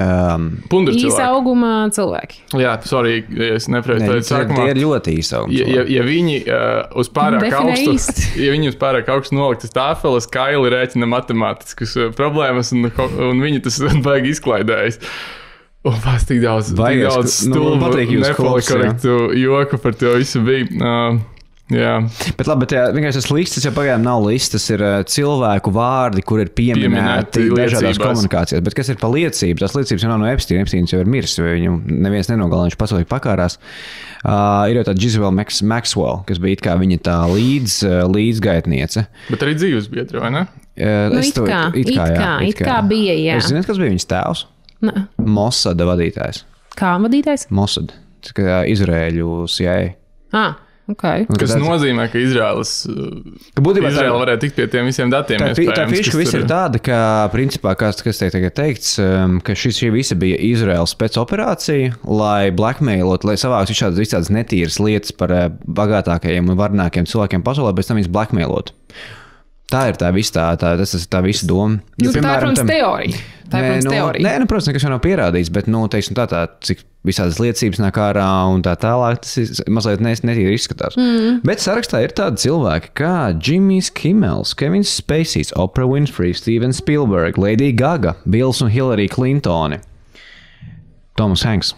Īsa auguma cilvēki. Jā, sorry, ja es neprēju sākumā. Tie ir ļoti īsa auguma cilvēki. Ja viņi uz pārāk augstu noliktas tāfeles, kaili rēķina matemātiskas problēmas, un viņi tas baigi izklaidējas. Pēc tik daudz stulbu, nepolikorektu joku par to visu bija. Jā. Bet labi, vienkārši tas listas jau pagaidām nav listas, ir cilvēku vārdi, kur ir pieminēti dažādās komunikācijās. Bet kas ir pa liecību? Tās liecības jau nav no Epsteina. Epsteins jau ir miris, jo viņu neviens nenogalina, viņš pasaulīgi pakārās. Ir jau tā Ghislaine Maxwell, kas bija it kā viņa tā līdzgaitniece. Bet arī dzīves biedra, vai ne? It kā bija, jā. Jūs zināt, kas bija viņas tēvs? Ne. Mossada vadītājs. Kā vadītājs? Mossad. Izraēļu CIA. Okay. Kas nozīmē, ka Izraēla varētu tikt pie tiem visiem datiem. Tā fiška viss ir tāda, ka, principā, kas tiek tagad teikts, ka šī visa bija Izraēlas spēcoperācija, lai blackmailot, lai savākt visādas netīras lietas par bagātākajiem un varnākiem cilvēkiem pasaulē, bet tam viņas blackmailot. Tā ir tā visa doma. Tā ir, protams, teorija. Nē, protams, nekas jau nav pierādīts, bet, teiksim tā, cik visādas liecības nāk ārā un tā tālāk, tas mazliet netīri izskatās. Bet sarakstā ir tādi cilvēki kā Jimmys Kimmels, Kevins Spacey, Oprah Winfrey, Steven Spielberg, Lady Gaga, Bills un Hillary Clintoni, Thomas Hanks.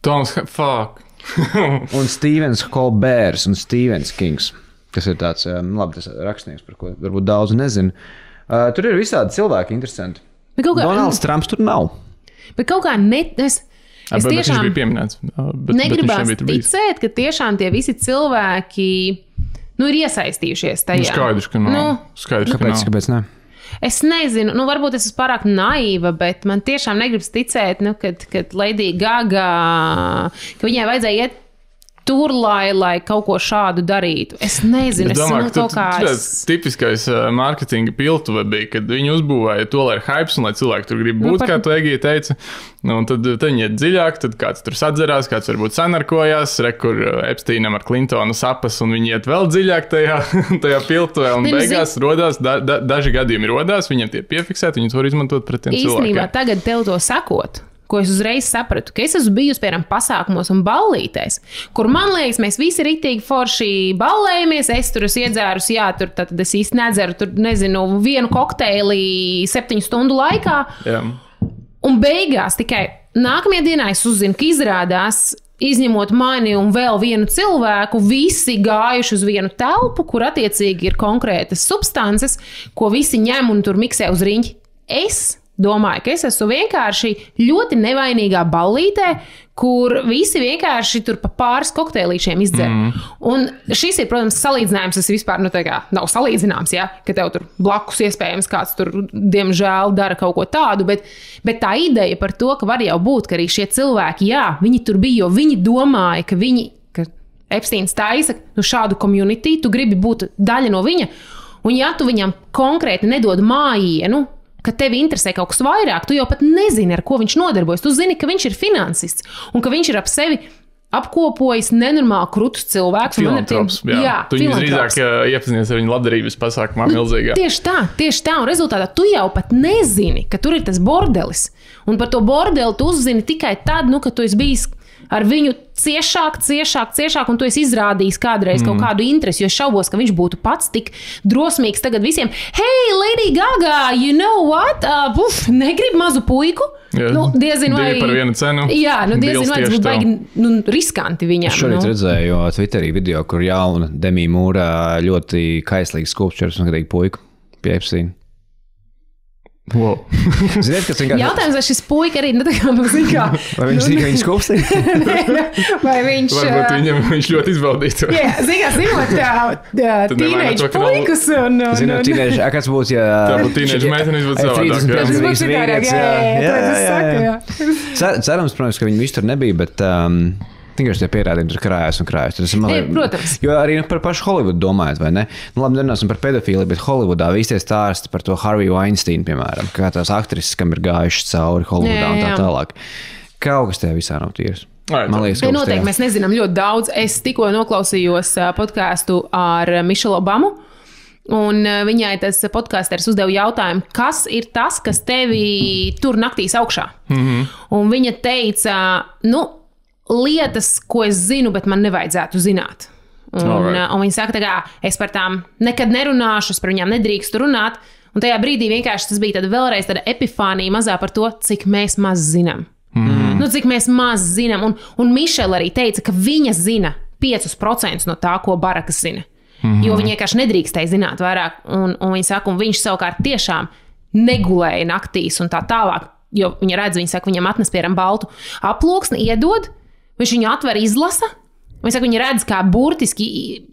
Fuck. Un Stevens Colberts un Stevens Kings. Kas ir tāds tas rakstnieks, par ko varbūt daudz nezinu. Tur ir visādi cilvēki interesanti. Donalds Trumps tur nav. Bet kaut kā es tiešām bija pieminēts. Negribās ticēt, ka tiešām tie visi cilvēki ir iesaistījušies tajā. Skaidrs, ka nav. Kāpēc ne? Es nezinu, varbūt es esmu pārāk naiva, bet man tiešām negribas ticēt, kad Lady Gaga, ka viņai vajadzēja iet tur, lai kaut ko šādu darītu. Es nezinu, es domāju, ka tas tipiskais mārketinga piltuve bija, kad viņi uzbūvēja to, lai ir hypes un lai cilvēki tur grib būt, kā tu Egija teica. Un tad viņi iet dziļāk, tad kāds tur sadzerās, kāds varbūt sanarkojās, kur Epsteinam ar Clintonu sapas, un viņi iet vēl dziļāk tajā piltuvē, un beigās rodās, daži gadījumi rodās, viņiem tie piefiksēti, viņus var izmantot pret tiem cilvēkiem. Īstenībā tagad tev to sakot, ko es uzreiz sapratu, ka es esmu bijusi, piemēram, pasākumos un ballītēs, kur, man liekas, mēs visi ritīgi forši ballējamies, es tur esmu iedzērus, tad es īsti nedzeru, vienu kokteili 7 stundu laikā, un beigās tikai nākamajā dienā es uzzinu, ka izrādās, izņemot mani un vēl vienu cilvēku, visi gājuši uz vienu telpu, kur attiecīgi ir konkrētas substances, ko visi ņem un tur miksē uz riņķi. Es domāju, ka es esmu vienkārši ļoti nevainīgā ballītē, kur visi vienkārši tur pa pāris kokteilīšiem izdzer. Un šis ir, protams, salīdzinājums, tas vispār nav salīdzināms, ja? Ka tev tur blakus iespējams kāds tur, diemžēl, dara kaut ko tādu, bet tā ideja par to, ka var jau būt, ka arī šie cilvēki, viņi tur bija, jo viņi domāja, ka Epsteins taisa šādu community, tu gribi būt daļa no viņa, un ja tu viņam konkrēti nedod mājienu, ka tevi interesē kaut kas vairāk, tu jau pat nezini, ar ko viņš nodarbojas. Tu zini, ka viņš ir finansists un ka viņš ir ap sevi apkopojis nenormāli krutus cilvēkus. Filantrops, jā. Tu viņu drīzāk iepazinies ar viņu labdarības pasākumā milzīgā. Tieši tā, un rezultātā tu jau pat nezini, ka tur ir tas bordelis. Un par to bordeli tu uzzini tikai tad, ka tu esi bijis ar viņu ciešāk, un tu esi izrādījis kādreiz kaut kādu interesi, jo es šaubos, ka viņš būtu pats tik drosmīgs tagad visiem. Hey, Lady Gaga, you know what? Negrib mazu puiku? Diezin vai... par vienu cenu. Jā, diezin vai tas būtu baigi riskanti viņam. Es šorīt redzēju Twitterī video, kur jauna Demi Moore ļoti kaislīgs skulptūrs un gadīgi puiku pie Epsteina. Wow. Ziniet, kas vienkārši... Jautājums, vai šis puika arī, vai viņš zina, ka viņš skūpstī? Vai viņš... Varbūt viņš ļoti izbaudītu. Jā, zinot tīneidžu puikus un... Zinot tīneidžu, kas būs, ja... Tā būtu tīneidžu meitenes, būtu savādāk. Tas būtu citādāk, jā. Cerams, protams, ka viņi visu tur nebija, bet... Vienkārši tie pierādījumi tur krājas un krājas. Protams. Jo arī par pašu Holivudu domājot, vai ne? Labi, nerunāsim par pedofīliju, bet Holivudā visi tie stāsti par to Harvey Weinstein, piemēram, kā tās aktrises, kam ir gājušas cauri Holivudā un tā tālāk. Kaut kas tajā visā nav tīrs. Man liekas, noteikti mēs nezinām ļoti daudz. Es tikko noklausījos podcastu ar Michelle Obamu. Un viņai tas podkāsters uzdeva jautājumu, kas ir tas, kas tevi tur naktīs augšā. Un viņa teica, lietas, ko es zinu, bet man nevajadzētu zināt. Un viņi saka, ka es par tām nekad nerunāšu, es par viņām nedrīkstu runāt. Un tajā brīdī vienkārši tas bija vēlreiz tāda epifānija mazā par to, cik mēs maz zinām. Cik mēs maz zinām. Un Mišela arī teica, ka viņa zina 5% no tā, ko Barakas zina. Jo viņa vienkārši nedrīkstēja zināt vairāk. Un viņa saka, un viņš savukārt tiešām negulēja naktīs un tā tālāk. Jo viņa redz, viņa saka, viņam atnes pieram baltu aploksni, iedod. Viņš viņu atver, izlasa, Viņi redz, kā burtiski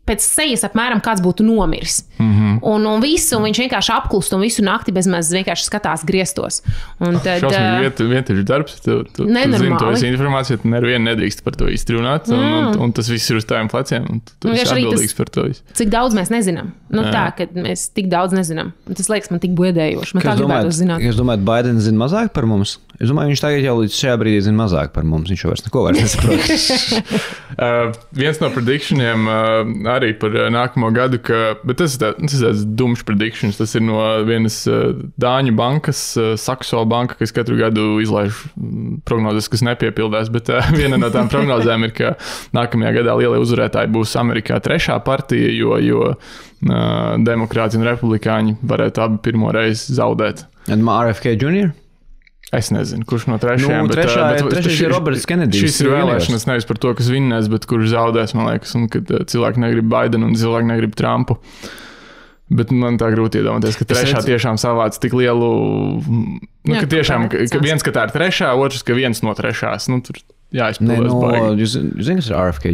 pēc sejas apmēram kāds būtu nomiris. Un visu, un viņš vienkārši apklust un visu nakti bezmaz vienkārši skatās griestos. Un tad... Šausmīgi vienkārši darbs. Tu zini to visu informāciju, tu nevienu nedrīkst par to izrunāt, un tas viss ir uz tājiem pleciem, un tu esi atbildīgs par to visu. Cik daudz mēs nezinām. Tā, ka mēs tik daudz nezinām. Tas liekas man tik biedējoši. Man tā gribētu zināt. Jūs domājat, Baidens zina mazāk par mums? Es domāju, viņš tagad jau līdz šajā brīdī zina mazāk par mums. Viņš jau neko vairs nesaprot. Viens no predikšaniem arī par nākamo gadu, bet tas ir tāds dumšs predikšanas. Tas ir no vienas Dāņu bankas, Saxo banka, kas katru gadu izlaiž prognozes, kas nepiepildās. Bet viena no tām prognozēm ir, ka nākamajā gadā lielie uzvarētāji būs Amerikā trešā partija, jo demokrāti un republikāņi varētu abi pirmo reizi zaudēt. RFK Jr.? Es nezinu, kurš no trešajiem. Trešais ir Roberts Kennedijs. Šis ir vēlēšanas nevis par to, kas vinnēs, bet kurš zaudēs, man liekas, un kad cilvēki negrib Baidenu un cilvēki negrib Trumpu. Bet man tā grūti iedomāties, ka trešā tiešām savāc tik lielu... ka tiešām, ka viens, ka tā ir trešā, otrs, ka viens no trešās. Tur jāizpildās baigi. Jūs zināt, kas ir RFK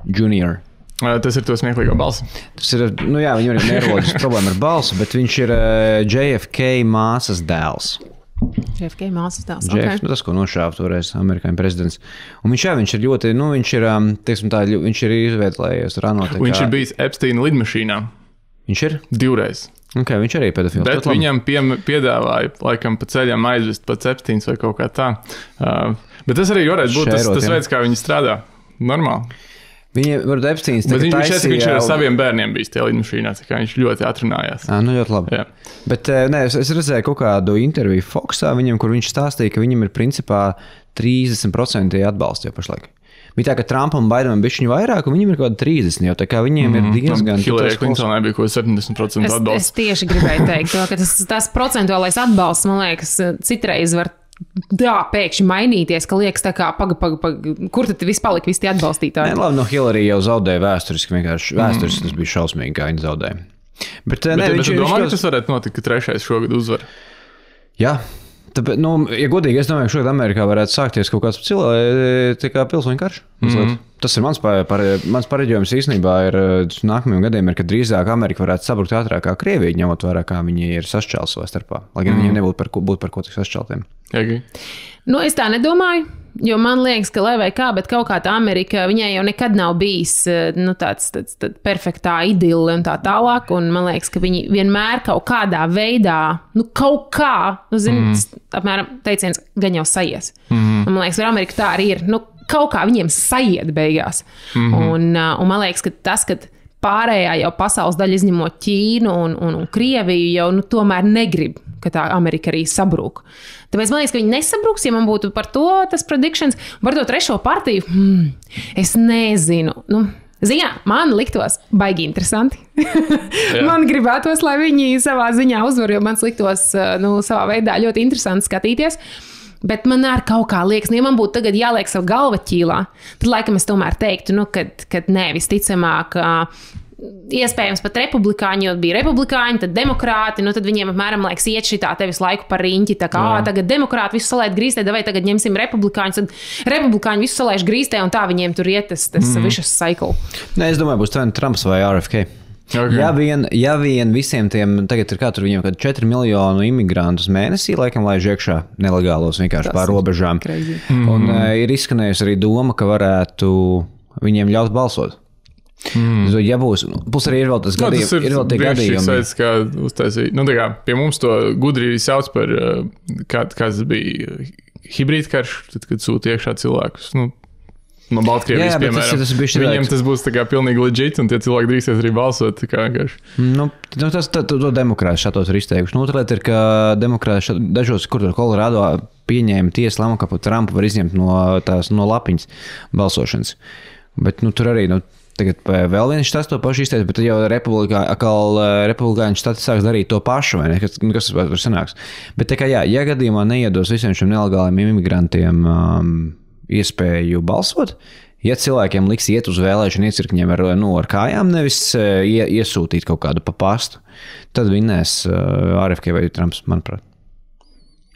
Jr.? Tas ir to smieklīgo balsi. Tas ir, viņam ir neiroloģisks problēma ar balsi, bet viņš ir JFK māsas dēls. JFK māsas dēls. Tas, ko nošāva toreiz amerikāņu prezidents. Un viņš ir ļoti, viņš ir izvietlējies ranotē. Viņš ir bijis Epsteina lidmašīnā. Viņš ir? 2 reizes. Okay, viņš arī pedofils. Bet viņam piedāvāja, laikam, pa ceļam aizvest pats Epsteins vai kaut kā tā. Bet tas arī varētu būt tas veids, kā viņi strādā. Normāli. Viņš ir ar saviem bērniem bijis tajā lidmašīnā, tā kā viņš ļoti atrunājās. Ļoti labi. Jā. Bet es redzēju kaut kādu interviju Foxā viņam, kur viņš stāstīja, ka viņam ir principā 30% atbalsts jau pašlaik. Bija tā, ka Trumpam un Baidenam bija viņa vairāk, un viņam ir kaut kāda 30, jau tā kā viņiem ir diezgan... Hillary Clintonai bija kaut 70% atbalsts. Es tieši gribēju teikt to, ka tas procentuālais atbalsts, man liekas, citreiz var pēkšņi mainīties, ka liekas tā kā kur tad viss palika, visi tie atbalstītāji? Labi, no Hillary jau zaudēja vēsturiski, vēsturiski tas bija šausmīgi, kā viņi zaudēja. Bet tu domā, ka tas varētu notikt, ka trešais šogad uzvar? Jā. Tāpēc, ja godīgi, es domāju, ka šogad Amerikā varētu sākties kaut kāds pilsoņu karš. Tas ir mans pareģojums īstenībā nākamajiem gadiem, ka drīzāk Amerika varētu sabrukt ātrāk kā Krievija, ņemot vērā, kā viņi ir sašķēli savā starpā. Lai gan viņiem nebūtu par ko tik sašķeltiem. Es tā nedomāju, jo man liekas, ka lai vai kā, bet kaut kā tā Amerika, viņai jau nekad nav bijis tāds perfektā idille un tā tālāk, un man liekas, ka viņi vienmēr kaut kādā veidā, apmēram teiciens gan jau sajies. Un man liekas, ar Ameriku tā arī ir, kaut kā viņiem sajiet beigās. Un man liekas, ka tas, ka pārējā jau pasaules daļa izņemot Ķīnu un Krieviju jau tomēr negrib, ka tā Amerika arī sabrūk. Tāpēc man liekas, ka viņi nesabruks, ja man būtu par to tas predictions. Par to trešo partiju, es nezinu. Ziņā, man liktos baigi interesanti. Man gribētos, lai viņi savā ziņā uzvar, jo man liktos savā veidā ļoti interesanti skatīties. Bet man arī kaut kā liekas, ja man būtu tagad jāliek savu galva ķīlā, tad laikam es tomēr teiktu, kad nē, visticamāk, iespējams pat republikāņi, jo bija republikāņi, tad demokrāti, tad viņiem apmēram liekas iet šitā tevis laiku par riņķi, tā kā tagad demokrāti visu salēt grīstē, vai tagad ņemsim republikāņus, tad republikāņi visu salēš grīstē un tā viņiem tur iet tas vicious cycle. Nē, es domāju, būs Trumps vai RFK. Okay. Ja vien visiem tiem, tagad ir tur viņiem 4 miljonu imigrantus mēnesī, laikam, laiž iekšā nelegālos vienkārši pār robežām. Un ir izskanējusi arī doma, ka varētu viņiem ļaut balsot. Ja būs, plus arī ir vēl tas gadījums. Ir vēl tie gadījumi. Kā uztaisīja. Pie mums to gudri sauc par, kāds bija hibrīdkarš, tad, kad sūta iekšā cilvēkus. No Baltkrievijas, piemēram. Viņiem tas būs tā kā pilnīgi legit, un tie cilvēki drīkstēs arī balsot. To demokrāti šādos ir izteikuši. Otra lieta ir, ka demokrāti dažos, kur tur Kolorādo pieņēma tiesu lēmumu, ka Trumpu var izņemt no lapiņas balsošanas. Bet tur arī, tagad vēl viens štats to pašu izteica, bet tad jau republikāņu štati sāks darīt to pašu, vai ne? Kas tas var sanāks. Bet ja gadījumā neiedos visiem šiem nelegāliem imigrantiem iespēju balsot, ja cilvēkiem liks iet uz vēlēšanu iecirkņiem ar kājām, nevis iesūtīt kaut kādu pa pastu, tad vinnēs RFK vai Trumps, manuprāt.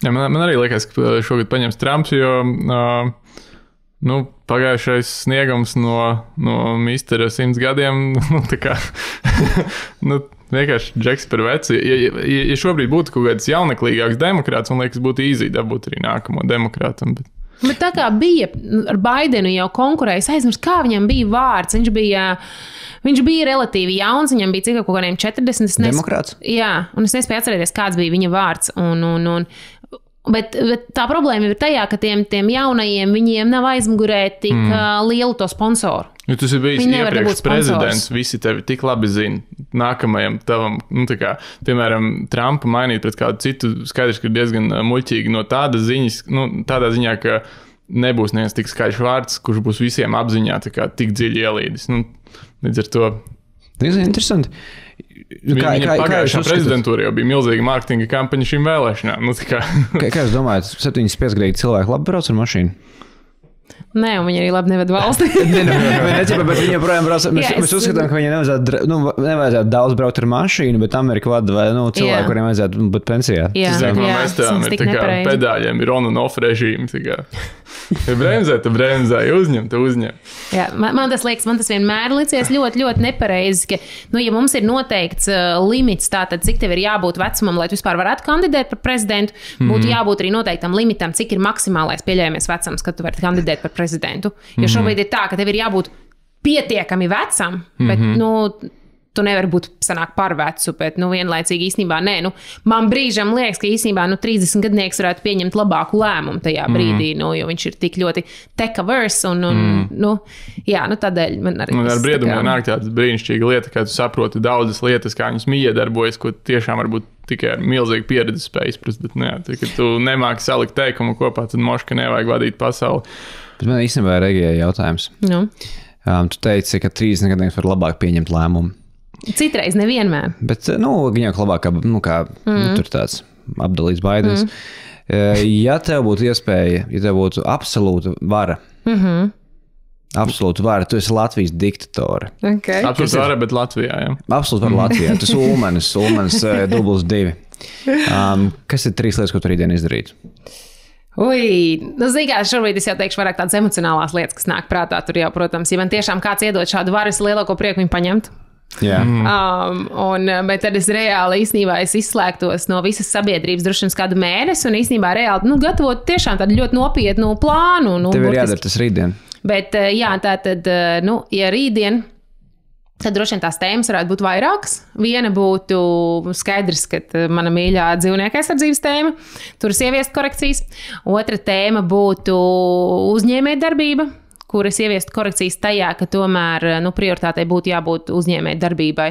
Ja, man arī liekas, ka šogad paņems Trumps, jo Pagājušais sniegums no Mistera 100 gadiem, tā kā, vienkārši džeks par veci. Ja šobrīd būtu kaut kāds jauneklīgāks demokrāts, man liekas, būtu easy dabūt arī nākamo demokrātam. Bet tā kā bija ar Baidenu jau konkurējis, aizmirst, kā viņam bija vārds. Viņš bija relatīvi jauns, viņam bija cik kaut kādiem 40. Demokrāts? Jā, un es nespēju atcerēties, kāds bija viņa vārds. Bet tā problēma ir tajā, ka tiem jaunajiem viņiem nav aizmugurē tik lielu to sponsoru. Ja tas ir bijis iepriekš prezidents, visi tevi tik labi zina. Nākamajam tavam, piemēram, Trumpa mainīt pret kādu citu, skaidrs, ka ir diezgan muļķīgi no tādas ziņas, tādā ziņā, ka nebūs neviens tik skaļš vārds, kurš būs visiem apziņā tik dziļi ielīdis. Līdz ar to... Tas ir interesanti. Viņa pagājušā prezidentūra jau bija milzīga mārketinga kampaņa šīm vēlēšanām. Kā jūs domājat, 75 gadīgi cilvēki labi brauc ar mašīnu? Nē, un viņi arī labi neved valsti. Bet viņi joprojām brauc. Mēs uzskatām, ka viņiem nevajadzētu daudz braukt ar mašīnu, bet Amerika vada vai cilvēku, kuriem vajadzētu būt pensijā. Mēs tām ir tā kā pedāļiem ir on and off režīmi. Ja bremzē, tu bremzē, uzņem. Jā, man tas liekas, man tas vienmēr licies ļoti, ļoti nepareizi, ka, ja mums ir noteikts limits, tātad cik tev ir jābūt vecumam, lai tu vispār varētu kandidēt par prezidentu, būtu jābūt arī noteiktam limitam, cik ir maksimālais pieļaujamais vecums, kad tu vari kandidēt par prezidentu. Jo šobrīd ir tā, ka tev ir jābūt pietiekami vecam, bet, tu nevari būt sanāk par vecu, bet, vienlaicīgi īstenībā nē. Man brīžam liekas, ka īstenībā, 30 gadnieks varētu pieņemt labāku lēmumu tajā brīdī, jo viņš ir tik ļoti tech-averse tādēļ man arī... Ar briedumu nāk tāds brīnišķīga lieta, ka tu saproti daudzas lietas, kā viņas iedarbojas, ko tiešām varbūt tikai ar milzīgu pieredzi spēj izprast, bet kad tu nemāki salikt teikumu kopā, tad moška nevajag vadīt pasauli. Bet man īstenībā ir Regijai jautājums. Tu teici, ka 30 gadnieks var labāk pieņemt lēmumu. Citreiz nevienmēr. Bet, viņa jau labāk, tur tāds apdalīts Baidens. Ja tev būtu iespēja, ja tev būtu absolūta vara, tu esi Latvijas diktatore. Okay. Absolūta vara, bet Latvijā, jā. Absolūta vara Latvijā. Tas Ulmanis dubls 2. Kas ir 3 lietas, ko tu rītdien izdarītu? Šobrīd es jau teikšu vairāk tādas emocionālās lietas, kas nāk prātā. Tur jau, protams, ja man tiešām kāds iedod šādu varu, es lielāko prieku viņu paņemt. Yeah. Bet tad es reāli īstenībā izslēgtos no visas sabiedrības droši vien kādu mēnesi un īstenībā reāli gatavot tiešām tādu ļoti nopietnu plānu. Tev ir jādara tas rītdien. Bet tā tad, ja rītdien, tad droši vien tās tēmas varētu būt vairākas. Viena būtu skaidrs, ka mana mīļā dzīvnieku aizsardzības tēma, tur ir ieviest korekcijas. Otra tēma būtu uzņēmējdarbība, kur es ieviestu korekcijas tajā, ka tomēr prioritātei būtu jābūt uzņēmēji darbībai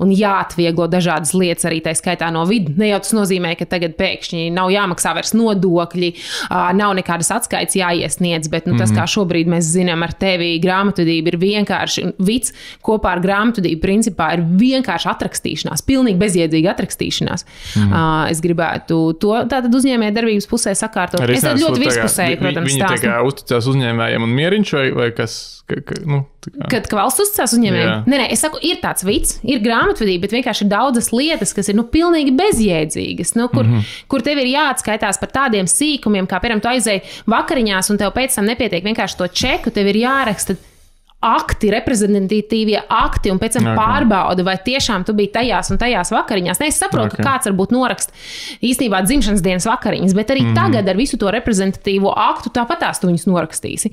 un jāatvieglo dažādas lietas arī tā skaitā no vidu. Ne jau tas nozīmē, ka tagad pēkšņi nav jāmaksā vairs nodokļi, nav nekādas atskaites jāiesniedz, bet tas, kā šobrīd mēs zinām ar tevi, grāmatvedība ir vienkārši, vids kopā ar grāmatvedību principā ir vienkārši atrakstīšanās, pilnīgi bezjēdzīga atrakstīšanās. Es gribētu to tātad uzņēmēji darbības pusē sakārtot. Es tad ļoti vispusēji, protams, stāstu. Viņi tā kā uzticās uzņēmējiem un mieriņš vai kas? Kad valsts uzticās uzņēmējiem? Nē, es saku, ir tāds vids, ir grāmatvedība, bet vienkārši ir daudzas lietas, kas ir pilnīgi bezjēdzīgas, kur tev ir jāatskaitās par tādiem sīkumiem, kā, piemēram, tu aizēji vakariņās un tev pēc tam nepietiek vienkārši to čeku, tev ir jāraksta akti, reprezentatīvie akti, un pēc tam pārbauda, vai tiešām tu biji tajās un tajās vakariņās. Ne, es saprotu, ka kāds varbūt norakst īstenībā dzimšanas dienas vakariņas, bet arī tagad ar visu to reprezentatīvo aktu tāpatās tu viņus norakstīsi.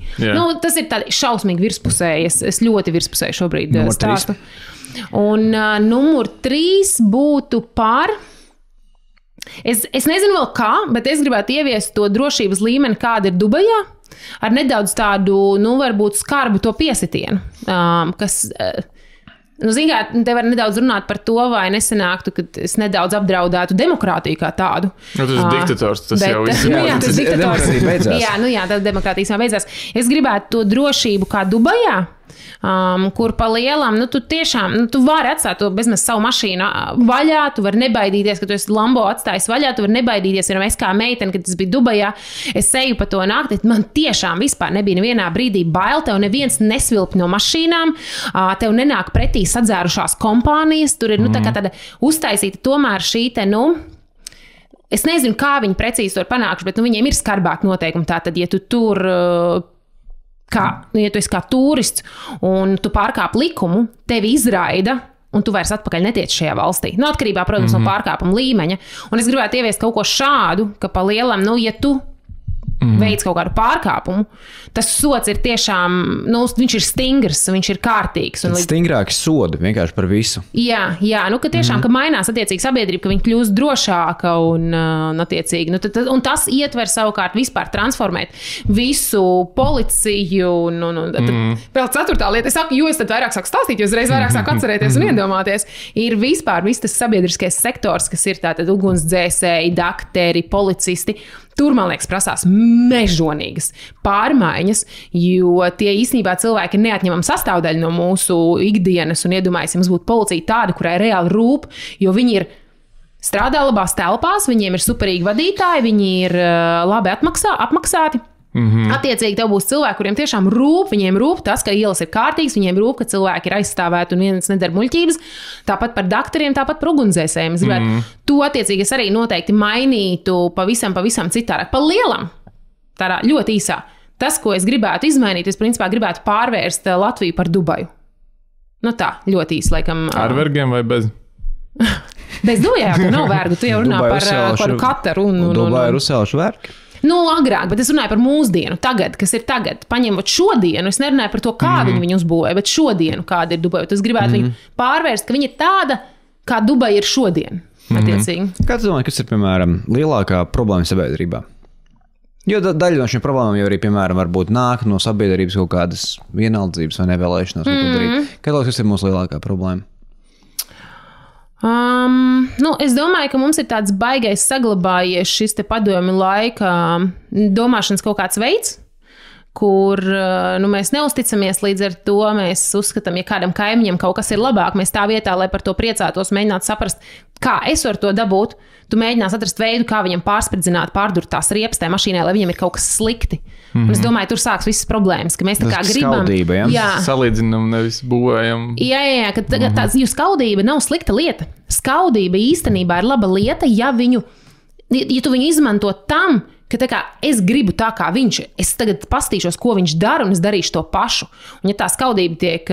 Tas ir tādi šausmīgi virspusēji. Es ļoti virspusēji šobrīd stāstu. Un numur 3 būtu par... Es nezinu vēl kā, bet es gribētu ieviest to drošības līmeni, kāda ir Dubajā, ar nedaudz tādu, varbūt skarbu to piesitienu, kas, kā, te var nedaudz runāt par to, vai nesanāktu, ka es nedaudz apdraudētu demokrātiju kā tādu. Tas ir diktators, tas jau viss. Jā, tas diktators. Jā, tad demokrātijas jau beidzās. Es gribētu to drošību kā Dubajā, kur pa lielam, tu tiešām, tu vari atstāt to bezmaz savu mašīnu vaļā, tu vari nebaidīties, ka tu esi Lambo atstājis vaļā, tu vari nebaidīties, ja es kā meitene, kad es biju Dubajā, es eju pa to naktī, man tiešām vispār nebija nevienā brīdī bail, tev neviens nesvilp no mašīnām, tev nenāk pretī sadzērušās kompānijas, tur ir, tā kā tāda uztaisīta tomēr šī te, es nezinu, kā viņi precīzi to ir panākuši, bet viņiem ir skarbāk noteikumi, tātad, ja tu tur ja tu esi kā turists un tu pārkāp likumu, tevi izraida, un tu vairs atpakaļ netiec šajā valstī. Nu, atkarībā, protams, no pārkāpuma līmeņa. Un es gribētu ieviest kaut ko šādu, ka pa lielam, ja tu veids kaut kādu pārkāpumu, tas sods ir tiešām, viņš ir stingrs, viņš ir kārtīgs. Stingrāki sodi vienkārši par visu. Jā, ka tiešām, ka mainās attiecīgi sabiedrība, ka viņi kļūst drošāka un attiecīgi. Un tas ietver savukārt vispār transformēt visu policiju. Vēl ceturtā lieta, es saku, jo es tad vairāk sāku stāstīt, jo es reiz vairāk sāku atcerēties un iedomāties, ir vispār viss tas sabiedriskais sektors, kas ir tātad ugunsdzēsēji, dakteri, policisti. Tur, man liekas, prasās mežonīgas pārmaiņas, jo tie īstenībā cilvēki ir neatņemama sastāvdaļa no mūsu ikdienas. Un iedomājieties, ja mums būtu policija tāda, kurai reāli rūp, jo viņi ir strādā labās telpās, viņiem ir superīgi vadītāji, viņi ir labi apmaksāti. Attiecīgi, tev būs cilvēki, kuriem tiešām rūp, viņiem rūp tas, ka ielas ir kārtīgas, viņiem rūp, ka cilvēki ir aizstāvēti un viens nedara muļķības. Tāpat par dakteriem, tāpat par ugunsdzēsējiem. Es gribētu, to attiecīgi es arī noteikti mainītu pavisam citādāk. Pa lielam, tādā ļoti īsā. Tas, ko es gribētu izmainīt, es principā gribētu pārvērst Latviju par Dubaju. Tā, ļoti īsi, laikam. Ar vergiem vai bez? Bez Dubajā, tu nav vergu, tu jau runā par Kataru. Dubajā ir uzsēluši vergi. Agrāk, bet es runāju par mūsdienu, tagad, kas ir tagad. Paņemot šodienu, es nerunāju par to, kā viņu uzbūvēja, bet šodienu, kāda ir Dubaja. Es gribētu viņu pārvērst, ka viņa ir tāda, kā Dubaja ir šodien. Kā tu domā, kas ir, piemēram, lielākā problēma sabiedrībā? Jo daļa no šīm problēmām jau arī, piemēram, varbūt nāk no sabiedrības kaut kādas vienaldzības vai nevēlēšanās kaut ko darīt. Kas ir mūsu lielākā problēma? Es domāju, ka mums ir tāds baigais saglabājies šis te padomju laika domāšanas kaut kāds veids, kur mēs neusticamies, līdz ar to mēs uzskatām, ja kādam kaimiņam kaut kas ir labāk, mēs tā vietā, lai par to priecātos, mēģinātu saprast, kā es varu to dabūt, tu mēģinās atrast veidu, kā viņam pārspridzināt, pārdurt tās riepas tajā mašīnai, lai viņam ir kaut kas slikti. Un es domāju, tur sāks visas problēmas, ka mēs tā kā gribam. Skaudība, ja? Jā. Salīdzinām, nevis būvējam. Jā, ka jo skaudība nav slikta lieta. Skaudība īstenībā ir laba lieta, ja tu viņu izmanto tam, ka tā kā es gribu tā kā viņš, es tagad pastīšos, ko viņš dara, un es darīšu to pašu. Un ja tā skaudība tiek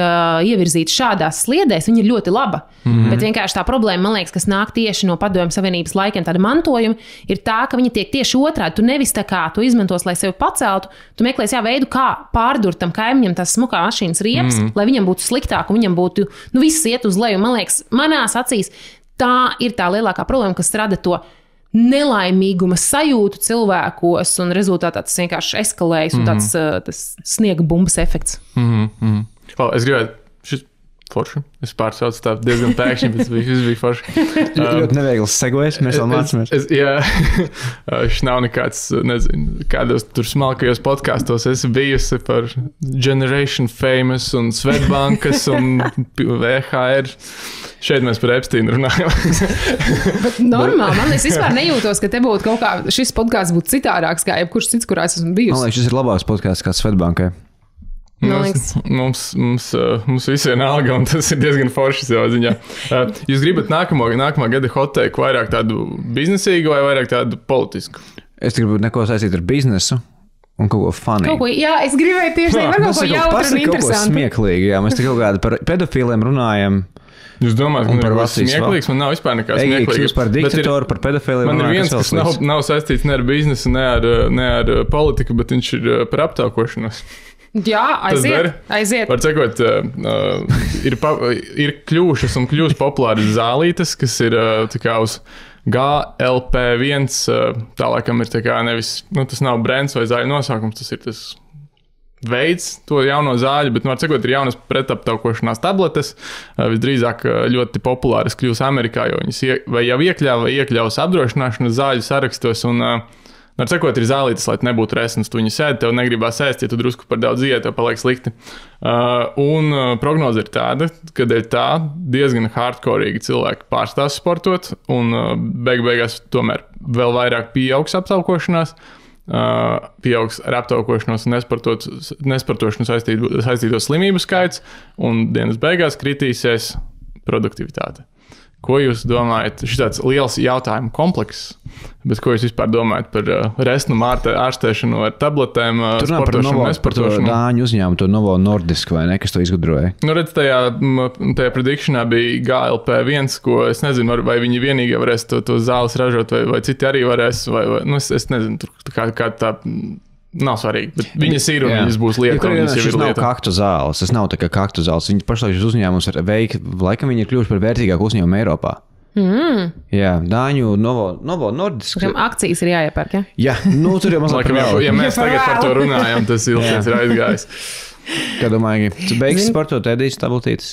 ievirzīta šādās sliedēs, viņa ir ļoti laba. Bet vienkārši tā problēma, man liekas, kas nāk tieši no Padomju Savienības laikiem, tāda mantojuma, ir tā, ka viņa tiek tieši otrādi. Tu nevis tā kā to izmantos, lai sevi paceltu, tu meklēsi veidu, kā pārdurt tam kaimiņam tās smukā mašīnas riepas, lai viņam būtu sliktāk, un viņam būtu, viss iet uz leju. Man liekas, manās acīs tā ir tā lielākā problēma, kas rada to nelaimīguma sajūtu cilvēkos, un rezultātā tas vienkārši eskalējas, un tāds sniega bumbas efekts. Es gribētu, šis forši. Es pārsaucu tā diezgan pēkšņi, bet viss bija forši. Ļoti neviegls segojs, mēs vēl mācāmies. Jā, šis nav nekāds, nezinu, kādos tur smalkajos podkastos esi bijusi par Generation Famous un Svetbankas un VHR. Šeit mēs par Epsteinu runājam. Bet normāli, man liekas, vispār nejūtos, ka te būtu kaut kā, šis podkāsts būtu citādāks kā jebkurš cits, kurā es esmu bijusi. Man liekas, šis ir labāks podkāsts kā Svetbankai. Mums visiem alga, un tas ir diezgan forši savā ziņā. Jūs gribat nākamā gada hoteiku vairāk tādu biznesīgu vai vairāk tādu politisku? Es gribu neko saistīt ar biznesu un kaut ko funny. Jā, es gribēju tieši teikt, kaut ko jautru un interesantu. Kaut ko smieklīgi, jā. Mēs te kaut kādi par pedofīliem runājam. Jūs domājat, ka man ir smieklīgs? Man nav vispār nekā smieklīga. Jūs par diktatoru, par pedofīliem runājam. Man ir viens, kas nav saistīts ne ar biznesu, ne ar politiku, bet viņš ir par aptaukošanos. Jā, aiziet. Var sakot, ir kļuvušas un kļūst populāras zālītes, kas ir tā kā uz GLP-1, tālākam ir tā kā nevis, tas nav brands vai zāļu nosaukums, tas ir tas veids, to jauno zāļu, bet, var sakot, ir jaunas pretaptaukošanās tabletes, visdrīzāk ļoti populāras kļūs Amerikā, jo viņas vai jau iekļaus apdrošināšanas zāļu sarakstos, un var sakot, ir zālītes, lai nebūtu resns, tu viņu sēdi, tev negribās ēst, ja tu drusku par daudz iet, tev paliek slikti. Un prognoze ir tāda, ka dēļ tā diezgan hardcoreīgi cilvēki pārstās sportot, un beigās tomēr vēl vairāk pieaugs aptaukošanās, pieaugs ar aptaukošanos un nesportošanu saistīto slimību skaits, un dienas beigās kritīsies produktivitāte. Ko jūs domājat? Šis tāds liels jautājumu komplekss, bet ko jūs vispār domājat par resnu ārstēšanu ar tabletēm, sportošanu, nesportošanu? Dāņu uzņēmumu, to Novo Nordisk, vai ne, kas to izgudroja? Nu, redz, tajā predikšanā bija GLP-1, ko es nezinu, vai viņi vienīgi varēs to zāles ražot, vai citi arī varēs, vai nu, es nezinu, kā tā... Nav svarīgi, bet viņas ir un viņas būs lieta. Šis nav kaktu zāles, tas nav tā kā kaktu zāles. Viņi pašlaik šis uzņēmums var veikt, laikam viņi ir kļuvuši par vērtīgāku uzņēmumu Eiropā. Jā, Dāņu Novo Nordisk. Kuriem akcijas ir jāiepērk, ja? Jā, nu tur jau mazliet vēl. Ja mēs tagad par to runājam, tas ilgsies ir aizgājis. Kā domāju, tu beigsi sportot, ēdīsi tabletītes.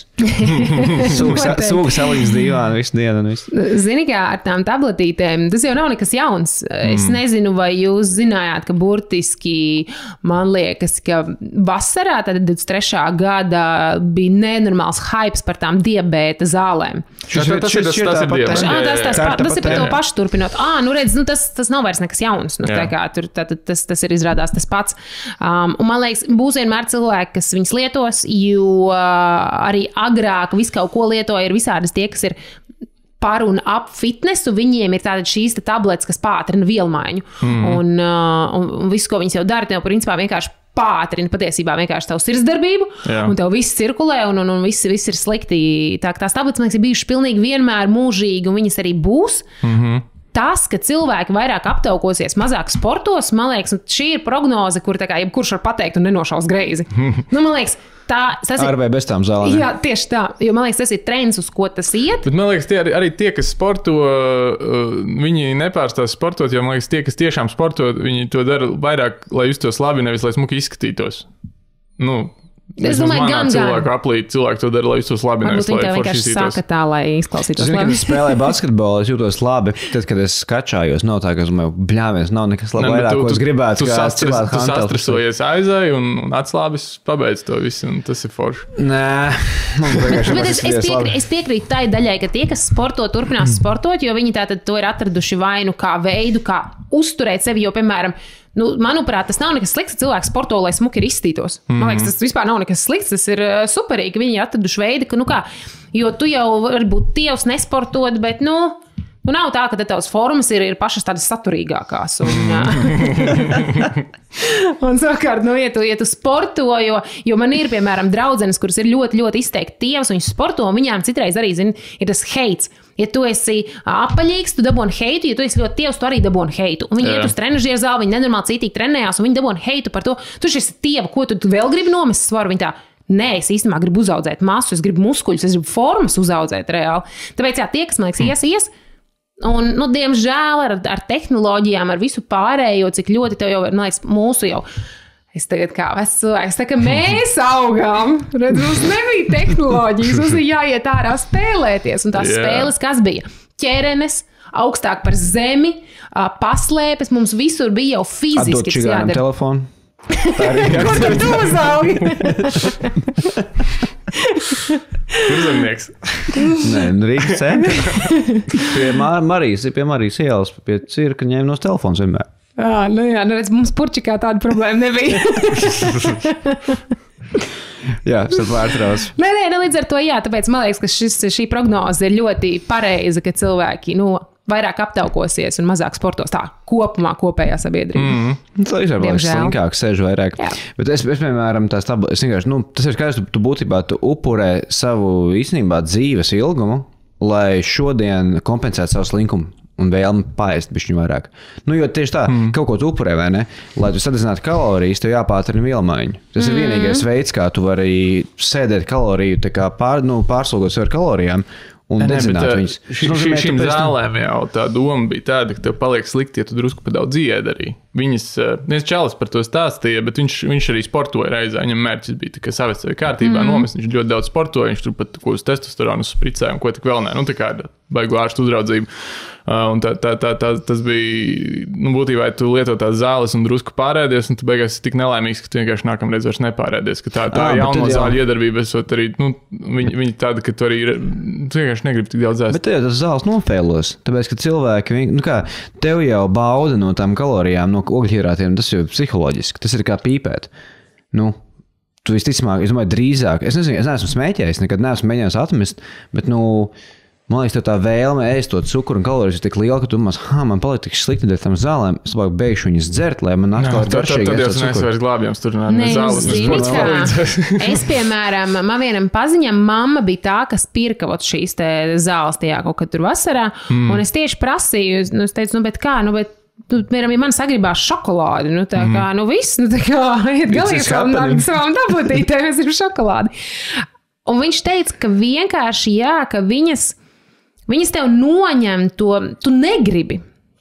Sūga saliņas dīvāni visu dienu un visu. Zini, kā ar tām tabletītēm, tas jau nav nekas jauns. Es nezinu, vai jūs zinājāt, ka burtiski, man liekas, ka vasarā, tad 23. gada bija nenormāls hypes par tām diabēta zālēm. Tas ir diabēta. Tas ir par to pašu turpinot. Nu redz, tas nav vairs nekas jauns. Tas ir izrādās tas pats. Un man liekas, būs vienmēr cilvēki, kas viņas lietos, jo arī agrāk visu kaut ko lietoja, ir visādas tie, kas ir par un ap fitnesu, viņiem ir tātad šīs tabletes, kas pātrina vielmaiņu. Un visu, ko viņas jau dara, tev principā vienkārši pātrina patiesībā vienkārši tavu sirdsdarbību, un tev viss cirkulē, un viss ir slikti. Tās tabletes, man liekas, ir bijušas pilnīgi vienmēr mūžīgi, un viņas arī būs. Tas, ka cilvēki vairāk aptaukosies, mazāk sportos, man liekas, šī ir prognoze, kur tā kā jebkurš var pateikt un nenošaus greizi. Man liekas, tas ir... Ar vai bez tām zālēm? Jā, tieši tā, jo man liekas, tas ir trends, uz ko tas iet. Bet man liekas, arī tie, kas sporto, viņi nepārstās sportot, jo man liekas, tie, kas tiešām sporto, viņi to dara vairāk, lai justos labi, nevis lai smuki izskatītos. Es domāju, gan cilvēki to dara, lai justos labi. Varbūt viņi tev vienkārši saka tā, lai izklausītos labi. Kad es spēlēju basketbolu, es jūtos labi. Tad, kad es skačājos, nav tā, ka es domāju, bļāvies, nav nekas labi vairāk, ko es gribētu. Tu sastresojies aizēji un atslābis pabeidz to visu, un tas ir forši. Nē, es piekrītu tai daļai, ka tie, kas sporto, turpinās sportot, jo viņi tātad to ir atraduši vainu kā veidu, kā uzturēt sevi, jo, piemēram, manuprāt, tas nav nekas slikts, cilvēks sporto, lai smuki izskatītos. Man liekas, tas vispār nav nekas slikts, tas ir superīgi, ka viņi ir atraduši veidu, ka, jo tu jau vari būt tievs nesportot, bet, nav tā, ka tavas formas ir pašas tādas saturīgākās. Un savukārt, ja tu sporto, jo man ir, piemēram, draudzenes, kuras ir ļoti, ļoti izteikti tievas, viņas sporto, un viņām citreiz arī, ir tas heits. Ja tu esi apaļīgs, tu dabūni heitu, ja tu esi ļoti tievs, tu arī dabūni heitu. Un viņi iet uz trenažieru zāli, viņi nenormāli cītīgi trenējās, un viņi dabūni heitu par to. Tu esi tieva, ko tu vēl gribi nomest svaru? Viņi tā, nē, es īstenībā gribu uzaudzēt masu, es gribu muskuļus, es gribu formas uzaudzēt reāli. Tāpēc, tie, kas, man liekas, ies, un, diemžēl ar tehnoloģijām, ar visu pārējo, cik ļoti tev jau, man liekas, mūsu jau. Es tagad kā vecs cilvēks, tā kā mēs augām, redz, mums nebija tehnoloģijas, mums bija jāiet ārā spēlēties, un tās spēles, kas bija? Ķerenes, augstāk par zemi, paslēpes, mums visur bija jau fiziski. Atdot čigāram telefonu. Kur tad tu uzaugi? Kur zemnieks? Nē, Rīgas centri. Pie Marijas ielas, pie cirka ņēma nos telefons vienmēr. Redz, mums Purčikā tāda problēma nebija. Jā, tas vērtrās. Nē, līdz ar to, tāpēc man liekas, ka šī prognoze ir ļoti pareiza, ka cilvēki, vairāk aptaukosies un mazāk sportos tā kopumā kopējā sabiedrība. Tā ir slinkāk, sēž vairāk. Jā. Bet es piemēram, tas ir skaidrs, tu būtībā upurē savu īstenībā dzīves ilgumu, lai šodien kompensētu savu slinkumu. Un vēlmi paēst bišķiņu vairāk. Jo tieši tā, kaut ko tu upurē, vai ne? Lai tu sadedzinātu kalorijas, tev jāpātrina vielmaiņu. Tas ir vienīgais veids, kā tu vari sēdēt kaloriju, tā kā pārslogos ar kalorijām un dedzināt viņas. Šīm zālēm jau tā doma bija tāda, ka tev paliek slikti, ja tu drusku pa daudz ied arī. Viņas čalis par to stāstīja, bet viņš arī sportoja reizē. Viņam mērķis bija tikai savest sevi kārtībā nomest. Viņš ļoti daudz sportoja, viņš tur pat ko uz testosteronu spricēja un ko tik vēl nē. Tā kā baigu ārstu uzraudzību. Un tas bija, būtībā, ja tu lieto tās zāles un drusku pārēdies, un tu beigās esi tik nelaimīgs, ka tu vienkārši nākamreiz vairs nepārēdies. Ka tā jauno zāļu iedarbība, esot arī, viņi tāda, ka tu arī vienkārši negribi tik daudz ēst. Bet tev tas zāles nofēlos, tāpēc, ka cilvēki, tev jau bauda no tām kalorijām, no ogļhidrātiem, tas jau ir psiholoģiski, tas ir kā pīpēt. Tu visticamāk, es domāju, drīzāk, es nezinu, es neesmu smēķējis, nekad neesmu mēģinājis atmest, bet, man liekas, tev tā vēlme ēst to cukuru un kalorijas ir tik liela, ka tu man paliek tik slikti dēļ tam zālēm. Es labāk beigšu viņas dzert, lai man atkal ir garšīgi. Tad jau nesvairs glābjams tur ne zāles, ne sports palīdzēs. Es, piemēram, man vienam paziņam, mamma bija tā, kas pirka šīs te zāles tajā kaut kad tur vasarā, un es tieši prasīju, es teicu, bet kā, bet piemēram, ja man sagribās šokolādi, tā kā, viss, tā kā, iet galīgi savam dabutītēm, es gribu šokolādi. Un viņš teica, ka vienkārši, ka viņas tev noņem to, tu negribi.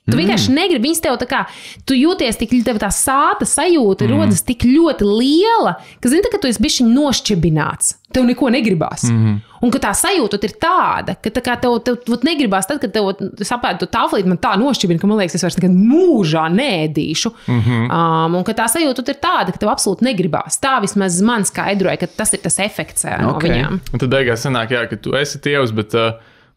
Tu vienkārši negribi, viņas tev tā kā, tu jūties tik, tev tā sāta sajūta rodas tik ļoti liela, ka zini, ka tu esi bišķiņ nošķebināts. Tev neko negribās. Un ka tā sajūta ir tāda, ka tā kā tev negribās tad, kad tev sapēd to tāflīt, man tā nošķibina, ka man liekas, es vairs nekad mūžā neēdīšu. Un ka tā sajūta ir tāda, ka tev absolūti negribās. Tā vismaz man skaidroja, ka tas ir tas efekts no viņām. Un tad beigās sanāk, ka tu esi tievs, bet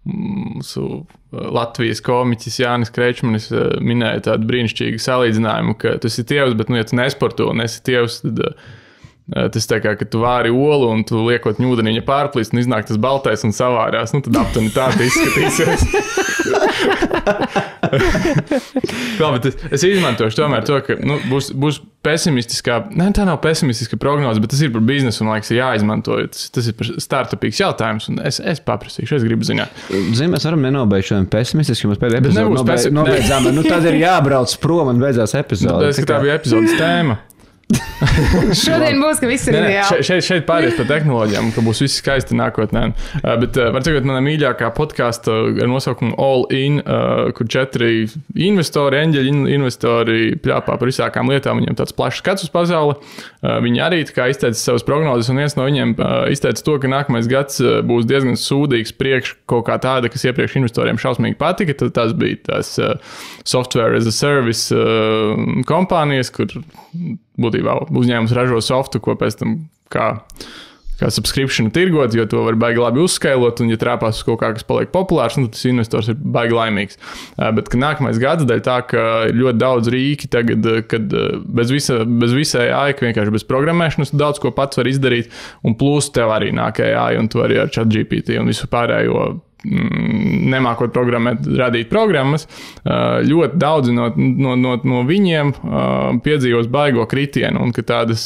mūsu Latvijas komiķis Jānis Kreičmanis minēja tādu brīnišķīgu salīdzinājumu, ka tu esi tievs, bet, ja tu nesporto un esi tievs, tad tas tā kā, ka tu vāri olu un tu liekot ņūdeni viņa pārplīst un iznāk tas baltais un savārās, tad aptuveni tā izskatīsies. Es izmantošu tomēr to, ka būs pesimistiskā, tā nav pesimistiska prognoze, bet tas ir par biznesu un, laiks, jāizmanto. Tas ir par startupīgs jautājums, un es paprasīšu, es gribu zināt. Zini, mēs varam nenobeigt šodien pesimistiski, jo mēs pēdējā epizodu nobeidzām. Tad ir jābrauc prom un beidzās epizode. Tā bija epizodes tēma. Šodien būs, ka viss ir ideāli. Šeit pāries par tehnoloģijām, ka būs viss skaisti nākotnē. Bet var teikt, mana mīļākā podkāsta ar nosaukumu All In, kur 4 investori, eņģeļi investori pļāpā par visākām lietām. Viņiem tāds plašs skats uz pasauli. Viņi arī tā kā izteica savas prognozes, un viens no viņiem izteica to, ka nākamais gads būs diezgan sūdīgs priekš kaut kā tāda, kas iepriekš investoriem šausmīgi patika. Tad tas bija tās software as a service kompānijas, kur būtībā uzņēmums ražo softu, ko pēc tam kā subscriptionu tirgot, jo to var baigi labi uzskailot, un ja trāpās uz kaut kā, kas paliek populārs, tad tas investors ir baigi laimīgs. Bet nākamais gads dēļ tā, ka ļoti daudz rīki tagad, kad bez visa AI, vienkārši bez programmēšanas, daudz ko pats var izdarīt, un plus tev arī nāk AI, un tu arī ar ChatGPT un visu pārējo nemākot programmēt, radīt programmas, ļoti daudzi no viņiem piedzīvos baigo kritienu, un ka tādas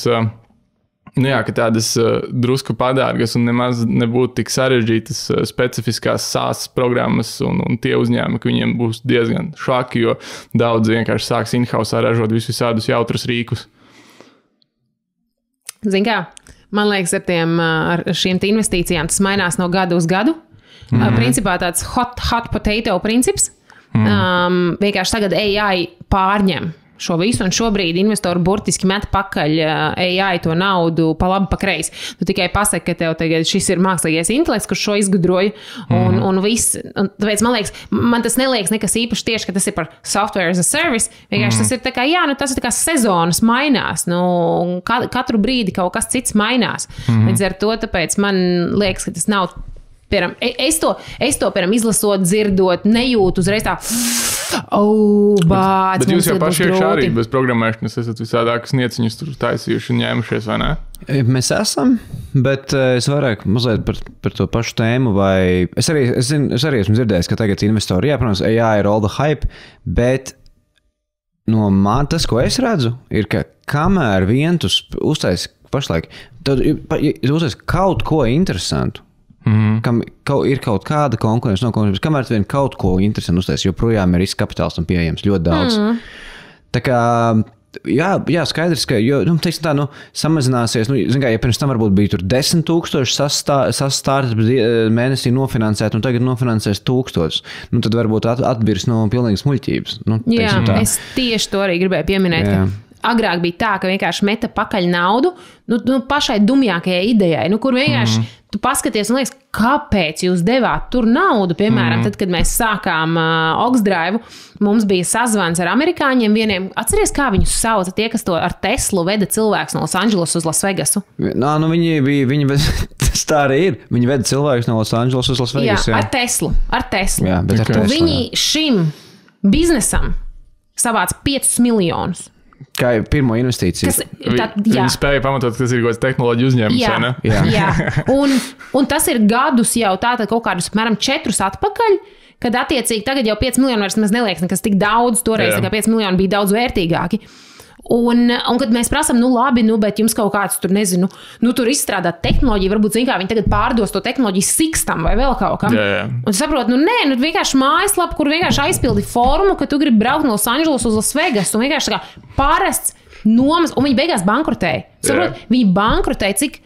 drusku padārgas un nemaz nebūtu tik sarežģītas specifiskās SaaS programmas un tie uzņēmumi, ka viņiem būs diezgan švaki, jo daudz vienkārši sāks in-house ražot visādus jautrus rīkus. Zin kā, man liekas, ar šīm investīcijām tas mainās no gada uz gadu. Principā tāds hot potato princips. Vienkārši tagad AI pārņem šo visu, un šobrīd investori burtiski met pakaļ AI to naudu pa labi, pa kreisi. Tu tikai pasaki, ka tev tagad šis ir mākslīgais intelekts, kurš šo izgudroja, un viss. Un tāpēc man tas neliekas nekas īpaši tieši, ka tas ir par software as a service. Vienkārši tas ir tā kā, tas ir tā kā sezonas mainās. Katru brīdi kaut kas cits mainās. Līdz ar to, tāpēc man liekas, ka tas nav. Piemēram, es to piemēram, izlasot, dzirdot, nejūtu uzreiz tā, bet jūs jau paši iekšā arī bez programmēšanas esat visādākas nieciņas tur taisījuši un ņēmušies, vai ne? Mēs esam, bet es vairāk mazliet par to pašu tēmu, vai es arī esmu dzirdējis, ka tagad investori, protams, AI ir all the hype, bet no tas, ko es redzu, ir, ka kamēr vien tu uztais pašlaik, tad uztais kaut ko interesantu, kam ir kaut kāda konkurence, kamēr vien kaut ko interesantu uztais, joprojām ir riska kapitāls un pieejams ļoti daudz. Tā kā, jā, skaidrs, ka, teiksim tā, samazināsies, ja pirms tam varbūt bija tur 10,000 startups mēnesī nofinansēt, un tagad nofinansēs 1000, tad varbūt atbirs no pilnīgas muļķības. Jā, es tieši to arī gribēju pieminēt, ka agrāk bija tā, ka vienkārši meta pakaļ naudu pašai dumjākajai idejai, kur vienkārši tu paskaties un liekas, kāpēc jūs devāt tur naudu, piemēram, tad, kad mēs sākām Oxdrive, mums bija sazvans ar amerikāņiem vieniem, atceries, kā viņus sauca, tie, kas to ar Teslu veda cilvēks no Los Angeles uz Las Vegasu? Viņi tas tā arī ir, viņi veda cilvēks no Los Angeles uz Las Vegasu. Jā, ar Teslu. Jā, bet ar Teslu. Viņi šim biznesam savāca $5 miljonus. Kā ir pirmo investīciju? Viņi spēja pamatot, kas ir kaut kāds tehnoloģiju uzņēmums, vai ne? Jā. Un tas ir gadus jau tātad kaut kādus, apmēram 4 atpakaļ, kad attiecīgi tagad jau 5 miljoni vairs neliekas nekas tik daudz, toreiz 5 miljoni bija daudz vērtīgāki. Un kad mēs prasām, labi, bet jums kaut kāds tur, nezinu, tur izstrādāt tehnoloģiju, varbūt, zin kā, viņi tagad pārdos to tehnoloģiju Sixtam vai vēl kaut kam. Un saprotu, vienkārši mājaslapa, kur vienkārši aizpildi formu, ka tu gribi braukt no Los Angeles uz Las Vegas, un vienkārši tā kā parasts nomas, un viņi beigās bankrotēja. Saprotu, viņi bankrotēja cik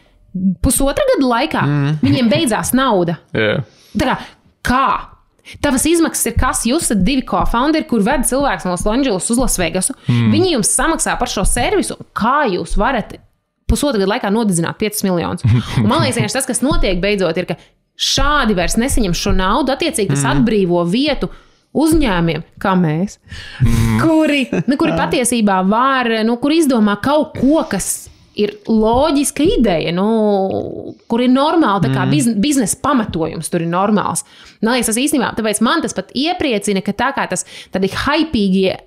1,5 gada laikā, viņiem beidzās nauda. Tā kā? Tavas izmaksas ir kas? Jūs esat 2 co-founderi, kur ved cilvēks no Los Angeles uz Las Vegasu. Viņi jums samaksā par šo servisu. Kā jūs varat 1,5 gada laikā nodedzināt 5 miljonus? Un man liekas, tas, kas notiek beidzot, ir, ka šādi vairs nesaņem šo naudu. Attiecīgi tas atbrīvo vietu uzņēmiem, kā mēs, kuri patiesībā var, kur izdomā kaut ko, kas ir loģiska ideja, kur ir normāli, tā kā biznesa pamatojums tur ir normāls. Man liekas, tas īstenībā, tāpēc man tas pat iepriecina, ka tā kā tādi haipīgie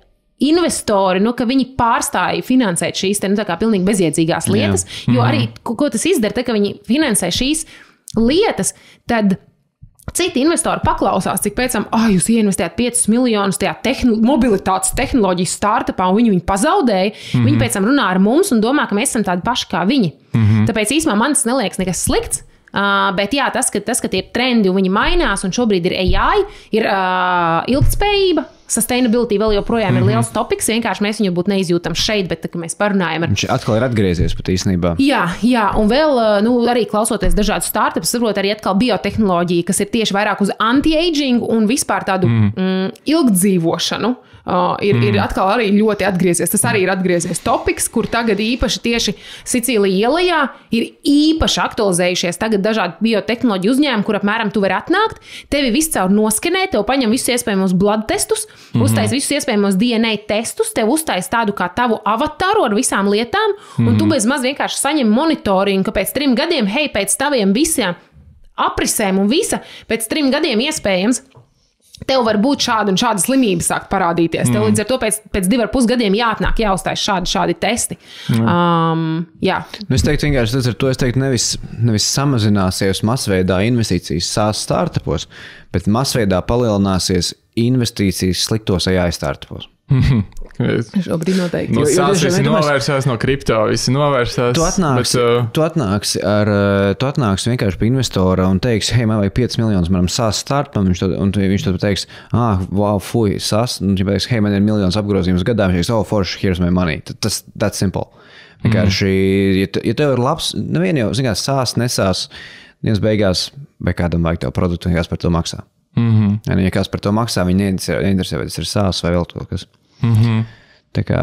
investori, ka viņi pārstāja finansēt šīs tā kā pilnīgi bezjēdzīgās lietas, jo arī, ko tas izdara, ka viņi finansē šīs lietas, tad citi investori paklausās, cik pēc tam, jūs ieinvestējāt 5 miljonus tajā mobilitātes tehnoloģijas startupā, un viņi pazaudēja. Viņi pēc tam runā ar mums un domā, ka mēs esam tādi paši kā viņi. Tāpēc īstenībā man tas neliekas nekas slikts. Bet jā, tas, ka tie trendi un viņi mainās, un šobrīd ir AI, ir ilgtspējība, sustainability vēl joprojām ir liels topiks, vienkārši mēs viņu būtu neizjūtam šeit, bet kad mēs parunājam Viņš atkal ir atgriezies pat īstenībā. Jā, un vēl, arī klausoties dažādus startupus, saprot arī atkal biotehnoloģija, kas ir tieši vairāk uz anti-aging un vispār tādu ilgdzīvošanu. Ir atkal arī ļoti atgriezies. Tas arī ir atgriezies topiks, kur tagad īpaši tieši Sicīlija ielajā ir īpaši aktualizējušies tagad dažādi biotehnoloģiju uzņēmumi, kur apmēram tu vari atnākt, tevi viscaur noskenē, tev paņem visus iespējamos blood testus, uztais visus iespējamos DNA testus, tev uztais tādu kā tavu avataru ar visām lietām, un tu bez maz vienkārši saņem monitoringu, ka pēc 3 gadiem, pēc taviem visiem aprisēm un visa, pēc 3 gadiem iespējams, tev var būt šāda un šāda slimība sākt parādīties. Tev līdz ar to pēc 2,5 gadiem jāatnāk, jāuztais šādi testi. Jā. Es teiktu vienkārši, tas ar to nevis samazināsies masveidā investīcijas SaaS startupos, bet masveidā palielināsies investīcijas sliktos AI startupos. Šobrīd noteikti. No SaaS visi novērsās, no kripto visi novērsās. Tu atnāksi vienkārši pie investora un teiksi, man vajag 5 miljonus manam SaaS startupam, viņš tad teiks, wow, fuj, SaaS, un viņš teiks, man ir miljons apgrozījums gadā, viņš teiks, forši, here's my money. That's simple. Vienkārši, ja tev ir labs, nevienu jau, zin kā, SaaS, nesās, dienas beigās, vai kādam vajag tev produktu, un kāds par to maksā. Ja kāds par to maksā, viņi neinteresē, vai tas ir SaaS vai vēl kaut kas. Tā kā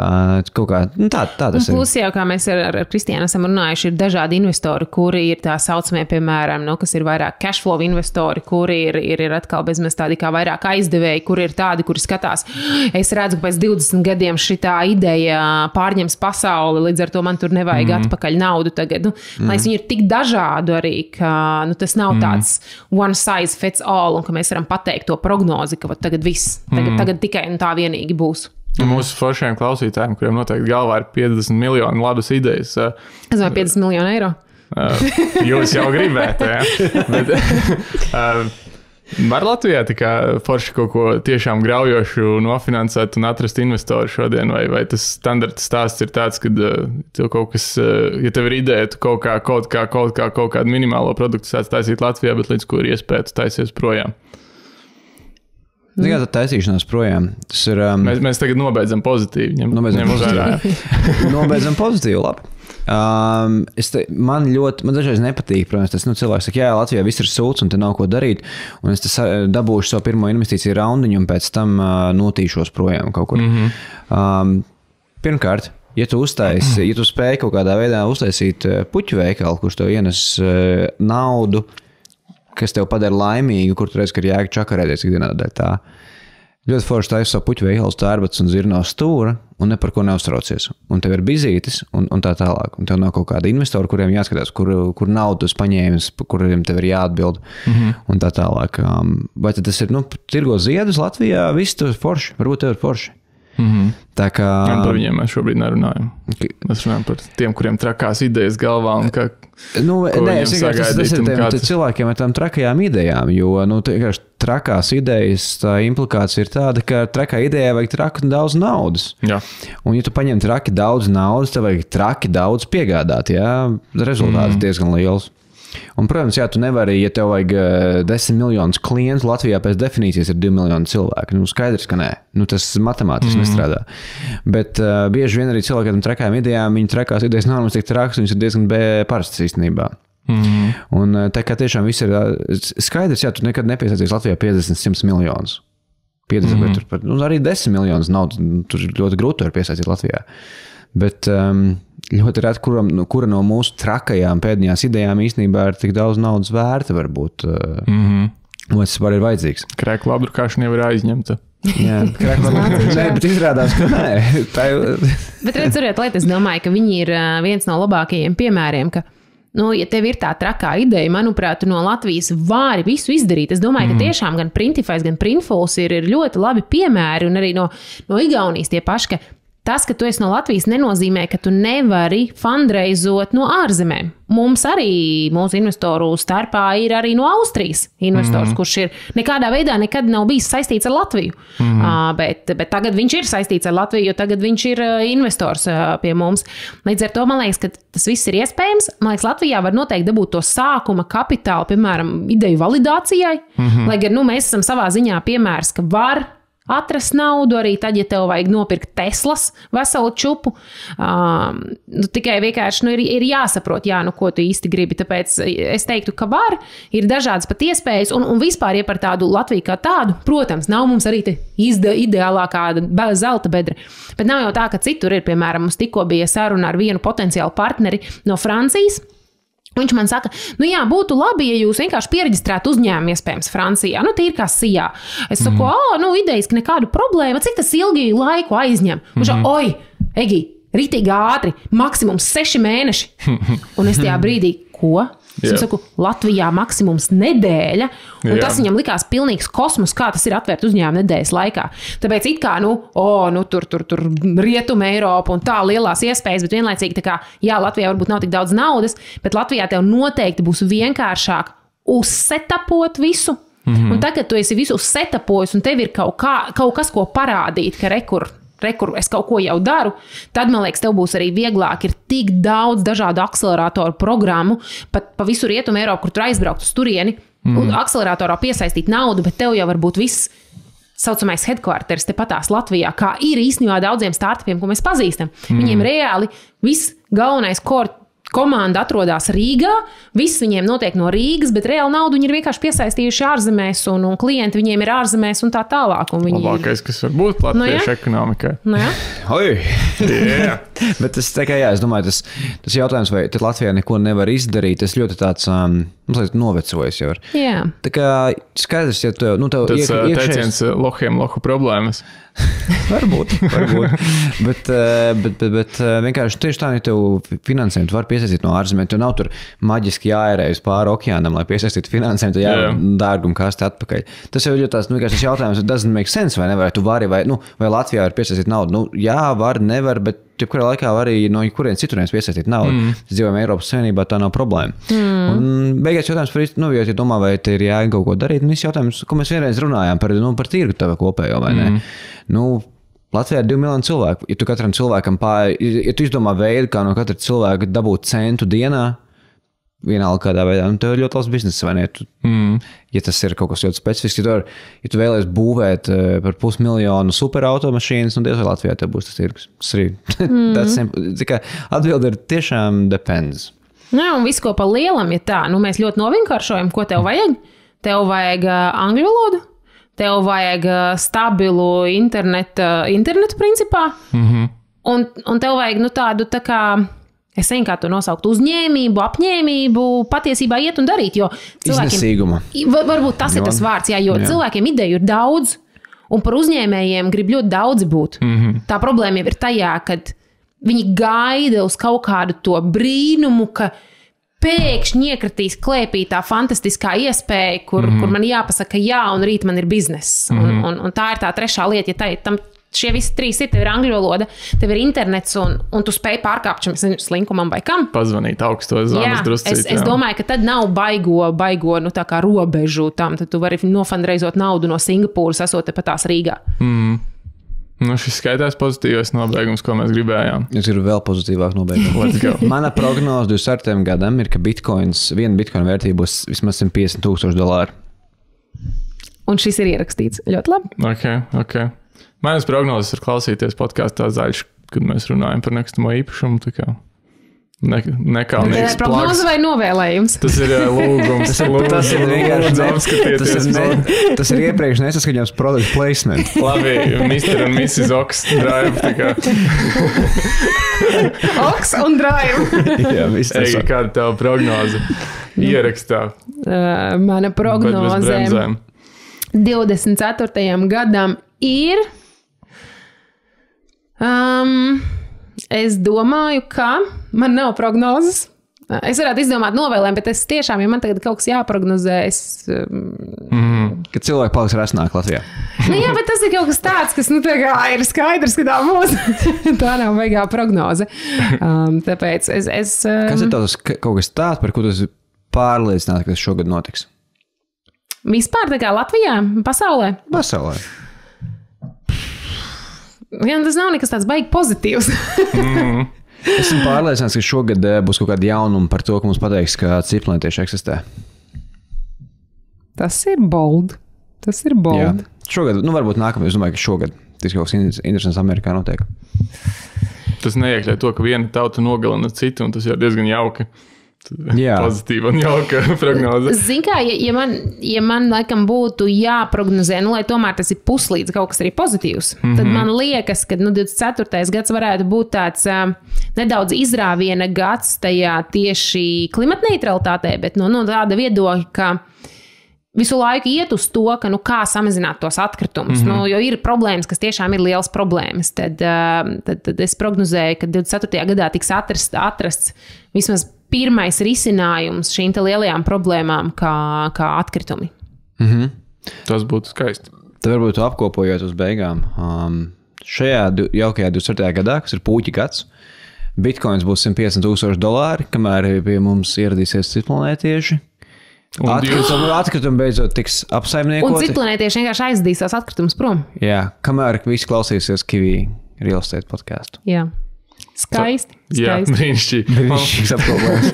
kaut kā, tā tas ir. Plus jau, kā mēs ar Kristiānu esam runājuši, ir dažādi investori, kuri ir tā saucamie, piemēram, kas ir vairāk cashflow investori, kuri ir atkal bezmaz tādi kā vairāk aizdevēji, kuri ir tādi, kuri skatās, es redzu, ka pēc 20 gadiem šitā ideja pārņems pasauli, līdz ar to man tur nevajag atpakaļ naudu tagad. Lai viņi ir tik dažādi arī, ka tas nav tāds one size fits all, un ka mēs varam pateikt to prognozi, ka tagad viss, tagad tikai un tā vienīgi būs. Mūsu foršiem klausītājiem, kuriem noteikti galvā ir 50 miljoni labas idejas. Es domāju, 50 miljoni eiro. Jūs jau gribētu, jā. Bet, var Latvijā tikai forši kaut ko tiešām graujošu nofinansēt un atrast investoru šodien, vai tas standarta stāsts ir tāds, ka tev kaut kas, ja tev ir ideja, tu kaut kādu minimālo produktu sāc taisīt Latvijā, bet līdz ko ir iespēja, tu taisies projām. Tā taisīšanās projām. Tas ir, mēs tagad nobeidzam pozitīvi. Nobeidzam pozitīvi, labi. Man dažreiz nepatīk, protams, tas cilvēks saka, jā, Latvijā viss ir sūds un te nav ko darīt, un es dabūšu savu pirmo investīciju raundiņu un pēc tam notīšos projām kaut kur. Pirmkārt, ja tu spēj kaut kādā veidā uztaisīt puķu veikalu, kurš tev ienes naudu, kas tev padara laimīgu, kur tu reiz, ka ir jēga čakarēties ikdienā dēļ tā. Ļoti forši taisa savu puķu veikalu tērbats un zirno stūra un ne par ko neuztraucies. Un tev ir bizītis un tā tālāk. Un tev nav kaut kāda investora, kuriem jāskatās, kur naudu tu paņēmis, kuriem tev ir jāatbild un tā tālāk. Vai tad tas ir, tirgo ziedus Latvijā, viss tev ir forši, varbūt tev ir forši. Tā kā... Par viņiem mēs šobrīd nerunājam. Mēs runājam par tiem, kuriem trakās idejas galvā un kā... es vienkārši tas ir tiem cilvēkiem ar tām trakajām idejām, jo, trakās idejas, tā implikācija ir tāda, ka trakā idejā vajag traku daudz naudas. Jā. Un, ja tu paņem traki daudz naudas, tev vajag traki daudz piegādāt, rezultāts diezgan liels. Un, protams, tu nevari, ja tev vajag 10 miljonus klientu, Latvijā pēc definīcijas ir 2 miljoni cilvēku. Skaidrs, ka nē. Tas matemātiski nestrādā. Bet bieži vien arī cilvēkiem trakām idejām, viņi trakās idejas nav mums tik traks, viņas ir diezgan parastas īstenībā. Un tā kā tiešām viss ir skaidrs, tu nekad nepiesaistīsi Latvijā 50-100 miljonus. 50, bet arī 10 miljonus nav, tur ļoti grūti var piesaistīt Latvijā. Bet ļoti reti, kura no mūsu trakajām pēdējās idejām īstenībā ir tik daudz naudas vērta varbūt. Vai tas var ir vajadzīgs? Krēklu apdrukāšana jau ir aizņemta. Jā, bet izrādās, ka nē. Bet redzuriet, es domāju, ka viņi ir viens no labākajiem piemēriem, ka ja tev ir tā trakā ideja, manuprāt, no Latvijas vari visu izdarīt. Es domāju, ka tiešām gan Printifys, gan Printfuls ir ļoti labi piemēri, un arī no Igaunijas tie paši, ka tas, ka tu esi no Latvijas, nenozīmē, ka tu nevari fundraizot no ārzemēm. Mums arī, mūsu investoru starpā ir arī no Austrijas investors, kurš ir nekādā veidā nekad nav bijis saistīts ar Latviju. Bet tagad viņš ir saistīts ar Latviju, jo tagad viņš ir investors pie mums. Līdz ar to, man liekas, ka tas viss ir iespējams. Man liekas, Latvijā var noteikti dabūt to sākuma kapitālu, piemēram, ideju validācijai. Lai gan mēs esam savā ziņā piemērs, ka var atrast naudu arī tad, ja tev vajag nopirkt Teslas veselu čupu. Tikai vienkārši ir jāsaprot, ko tu īsti gribi. Tāpēc es teiktu, ka var, ir dažādas pat iespējas, un vispār, ja par tādu Latviju kā tādu, protams, nav mums arī ideālākā zelta bedre. Bet nav jau tā, ka citur ir, piemēram, mums tikko bija saruna ar vienu potenciālu partneri no Francijas. Viņš man saka, būtu labi, ja jūs vienkārši piereģistrētu uzņēmumu iespējams Francijā. Tīri kā Sijā. Es saku, idejiski nekādu problēmu. Cik tas ilgi laiku aizņem? Viņš saka, Egi, ritīgi ātri, maksimums 6 mēneši. Un es tajā brīdī, ko? Es saku, Latvijā maksimums nedēļa, un tas viņam likās pilnīgs kosmos, kā tas ir atvērt uzņēmumu nedēļas laikā. Tāpēc it kā, tur Rietuma Eiropa un tā lielās iespējas, bet vienlaicīgi tā kā, Latvijā varbūt nav tik daudz naudas, bet Latvijā tev noteikti būs vienkāršāk uzsetapot visu. Un tagad tu esi visu uzsetapojis, un tev ir kaut kas, ko parādīt, ka rekur, es kaut ko jau daru, tad, man liekas, tev būs arī vieglāk. Ir tik daudz dažādu akceleratoru programmu, pat pa visu Rietumu Eiropu, kur tur aizbraukt uz turieni, akceleratorā piesaistīt naudu, bet tev jau var būt viss saucamais headquarters tepatās Latvijā, kā ir īstenībā daudziem startupiem, ko mēs pazīstam. Viņiem reāli viss galvenais komanda atrodas Rīgā, viss viņiem notiek no Rīgas, bet reāli naudu viņi ir vienkārši piesaistījuši ārzemēs, un klienti viņiem ir ārzemēs un tā tālāk. Un viņi... Labākais, kas var būt latviešu ekonomikai. Bet tas tā kā, es domāju, tas jautājums, vai tad Latvijā neko nevar izdarīt, tas ļoti tāds, novecojis jau ir. Jā. Tā kā skaidrs, ja tev tas teiciens lohiem lohu problēmas. Varbūt. Bet vienkārši tieši tā, ja tev finansējumu tu var piesaistīt no ārzemēm, tev nav tur maģiski jāērējas pāri okeānam, lai piesaistītu finansējumu, tad dārgumu kāsti atpakaļ. Tas jau ir tāds, vienkārši tas jautājums, doesn't make sense, vai nevar, tu vari, vai Latvijā var piesaistīt naudu. Var, nevar, bet jebkurā laikā var arī no kurienes citurienes piesaistīt naudu. Mēs dzīvojam Eiropas Savienībā, tā nav problēma. Un beigās jautājums par īsti, ja domā, vai te ir jāiet kaut ko darīt, viss jautājums, ko mēs vienreiz runājām par tirgu tava kopējo, vai ne? Latvijā ir 2 miljoni cilvēku. Ja tu katram cilvēkam ja tu izdomā veidu, kā no katra cilvēka dabūt centu dienā, vienalga kādā veidā, tev ir ļoti labs bizness, vai ne? Ja tas ir kaut kas ļoti specifisks, ja tu vēlies būvēt par 500 000 superautomašīnas, diez vai Latvijā tev būs tas tirgus. Atbilde ir tiešām depends. Un viss, ko pa lielam, ja tā, mēs ļoti novinkāršojam, ko tev vajag. Tev vajag angļu valodu, tev vajag stabilu internetu principā, un tev vajag tādu tā kā, es zinu, kā to nosaukt, uzņēmību, apņēmību, patiesībā iet un darīt, jo iznesīguma. Varbūt tas ir tas vārds, jo cilvēkiem ideju ir daudz, un par uzņēmējiem grib ļoti daudzi būt. Tā problēma jau ir tajā, kad viņi gaida uz kaut kādu to brīnumu, ka pēkšņi iekritīs klēpī tā fantastiskā iespēja, kur man jāpasaka jā, un rīt man ir bizness. Un tā ir tā trešā lieta, ja tam šie visi trīs ir. Tev ir angļu valoda, tev ir internets, un tu spēj pārkāpt šim slinkumam vai kam. Pazvanīt augstos zonas druscīt. Es domāju, ka tad nav baigo nu, tā kā robežu tam. Tad tu vari nofandreizot naudu no Singapūras, esot tepat tās Rīgā. Nu, šis skaitās pozitīvais nobeigums, ko mēs gribējām. Es gribu vēl pozitīvāk nobeigt. Mana prognoze 24. gadam ir, ka viena bitkoina vērtība būs vismaz $150,000. Un šis ir ierakstīts ļoti labi. Ok. Manas prognozes ir klausīties podkāstā Zaļš, kad mēs runājam par nekustamo īpašumu. Tā kā nekāpnieks plāks. Prognoze vai novēlējums? Tas ir lūgums. Tas ir vienkārši apskatieties. Tas ir iepriekš nesaskaņots product placement. Labi, Mr. un Mrs. Ox Drive. Tā kā. Ox un Drive. Jā, viss tas. Ej, kāda tava prognoze? Ierakstā. Mana prognoze 24. gadam ir... Es domāju, ka man nav prognozes. Es varētu izdomāt novēlējumu, bet es tiešām, ja man tagad kaut kas jāprognozē, Kad cilvēki paliks resnāk Latvijā. Jā, bet tas ir kaut kas tāds, kas tā kā ir skaidrs, ka tā būs. Tā nav veigā prognoze. Tāpēc es... Kas ir tas kaut kas tāds, par ko tu esi pārliecināts, ka tas šogad notiks? Vispār tā kā Latvijā, pasaulē? Pasaulē. Jā, tas nav nekas tāds baigi pozitīvs. Esmu pārliecināts, ka šogad būs kaut kāda jaunuma par to, ka mums pateiks, ka citplanētieši eksistē. Tas ir bold. Jā. Šogad, varbūt nākamais, es domāju, ka šogad tas kaut kas interesants Amerikā notiek. Tas neiekļauj to, ka viena tauta nogalina citu, un tas ir diezgan jauki. Pozitīva un jauka prognoze. Zini kā, ja man laikam būtu jāprognozē, lai tomēr tas ir puslīdz kaut kas arī pozitīvs, tad man liekas, ka 24. gads varētu būt tāds nedaudz izrāviena gads tajā tieši klimatneutralitātē, bet no tāda viedokļa, ka visu laiku iet uz to, ka kā samazināt tos atkritumus, jo ir problēmas, kas tiešām ir liels problēmas. Tad es prognozēju, ka 24. gadā tiks atrasts vismaz pirmais risinājums šīm lielajām problēmām, kā atkritumi. Tas būtu skaisti. Tad varbūt apkopojot uz beigām. Šajā jaukajā 24. gadā, kas ir puķi gads, bitkoins būs $150,000, kamēr pie mums ieradīsies citplanētieši. Atkritumi beidzot tiks apsaimniekoti. Un citplanētieši vienkārši aizdīs tās atkritumus prom. Jā, kamēr visi klausīsies Kiwi Real Estate podcastu. Jā. Skaisti. Jā, brīnišķīgi. Brīnišķīgs apkopojums.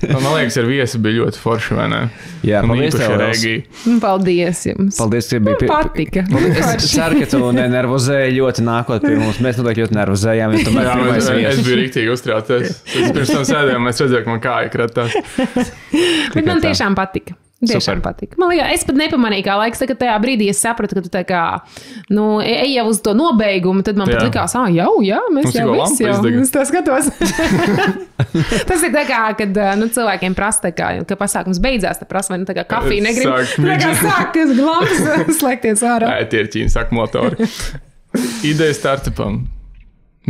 Man liekas, ar viesi bija ļoti forši, vai ne? Jā, paldies tev, Regija. Paldies jums. Paldies, ka bija patika. Es ceru, ka tu nenervozēji ļoti nākot pie mums. Mēs noteikti ļoti nervozējām. Es biju riktīgi uztraucies. Pirms tam sēdējām, mēs redzējām, ka man kāja kratās. Bet man tiešām patika. Tiešām patika. Man liekas, es pat nepamanīju, kā laiks, ka tajā brīdī es sapratu, ka tu tā kā, ej jau uz to nobeigumu, tad man pat likās, mēs jau visi jau, es tā skatos. Tas ir tā kā, kad cilvēkiem prasa, ka pasākums beidzās, tad prasa, vai tā kā kafiju negrib, tā kā sāk lampas slēgties ārā. Tie ir Ķīnas akumuļatori. Ideja startupam.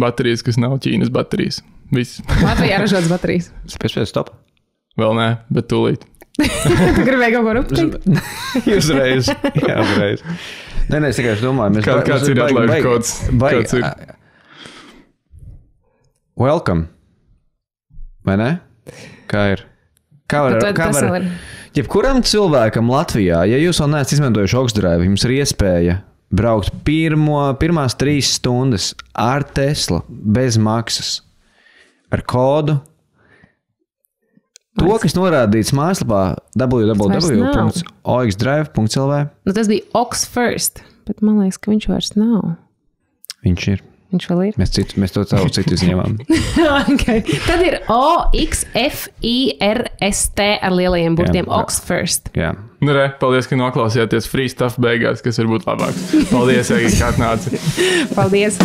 Baterijas, kas nav Ķīnas baterijas. Viss. Latvijā ražotas baterijas. Pēc stop? Vēl nē, bet tūlīt. Tu gribēji kaut ko ruptīt? Uzreiz. Jā, uzreiz. Nē, es tikai domāju. Kāds ir atlaižu kods? Kāds ir? Welcome. Vai ne? Kā ir? Kā var? Jebkuram cilvēkam Latvijā, ja jūs vēl neesat izmantojuši Oxdrive, jums ir iespēja braukt pirmās 3 stundas ar Tesla bez maksas. Ar kodu. To, kas norādīts mājaslapā www.oxdrive.lv. Tas bija Oxfirst, bet man liekas, ka viņš vairs nav. Viņš ir. Viņš vēl ir. Mēs to caur citu izņēmām. Okay. Tad ir OXFIRST ar lielajiem burtiem. Oxfirst. Jā. Nu re, paldies, ka noklausījāties free stuff beigās, kas varbūt labāks. Paldies, Egi, kā atnāci. Paldies.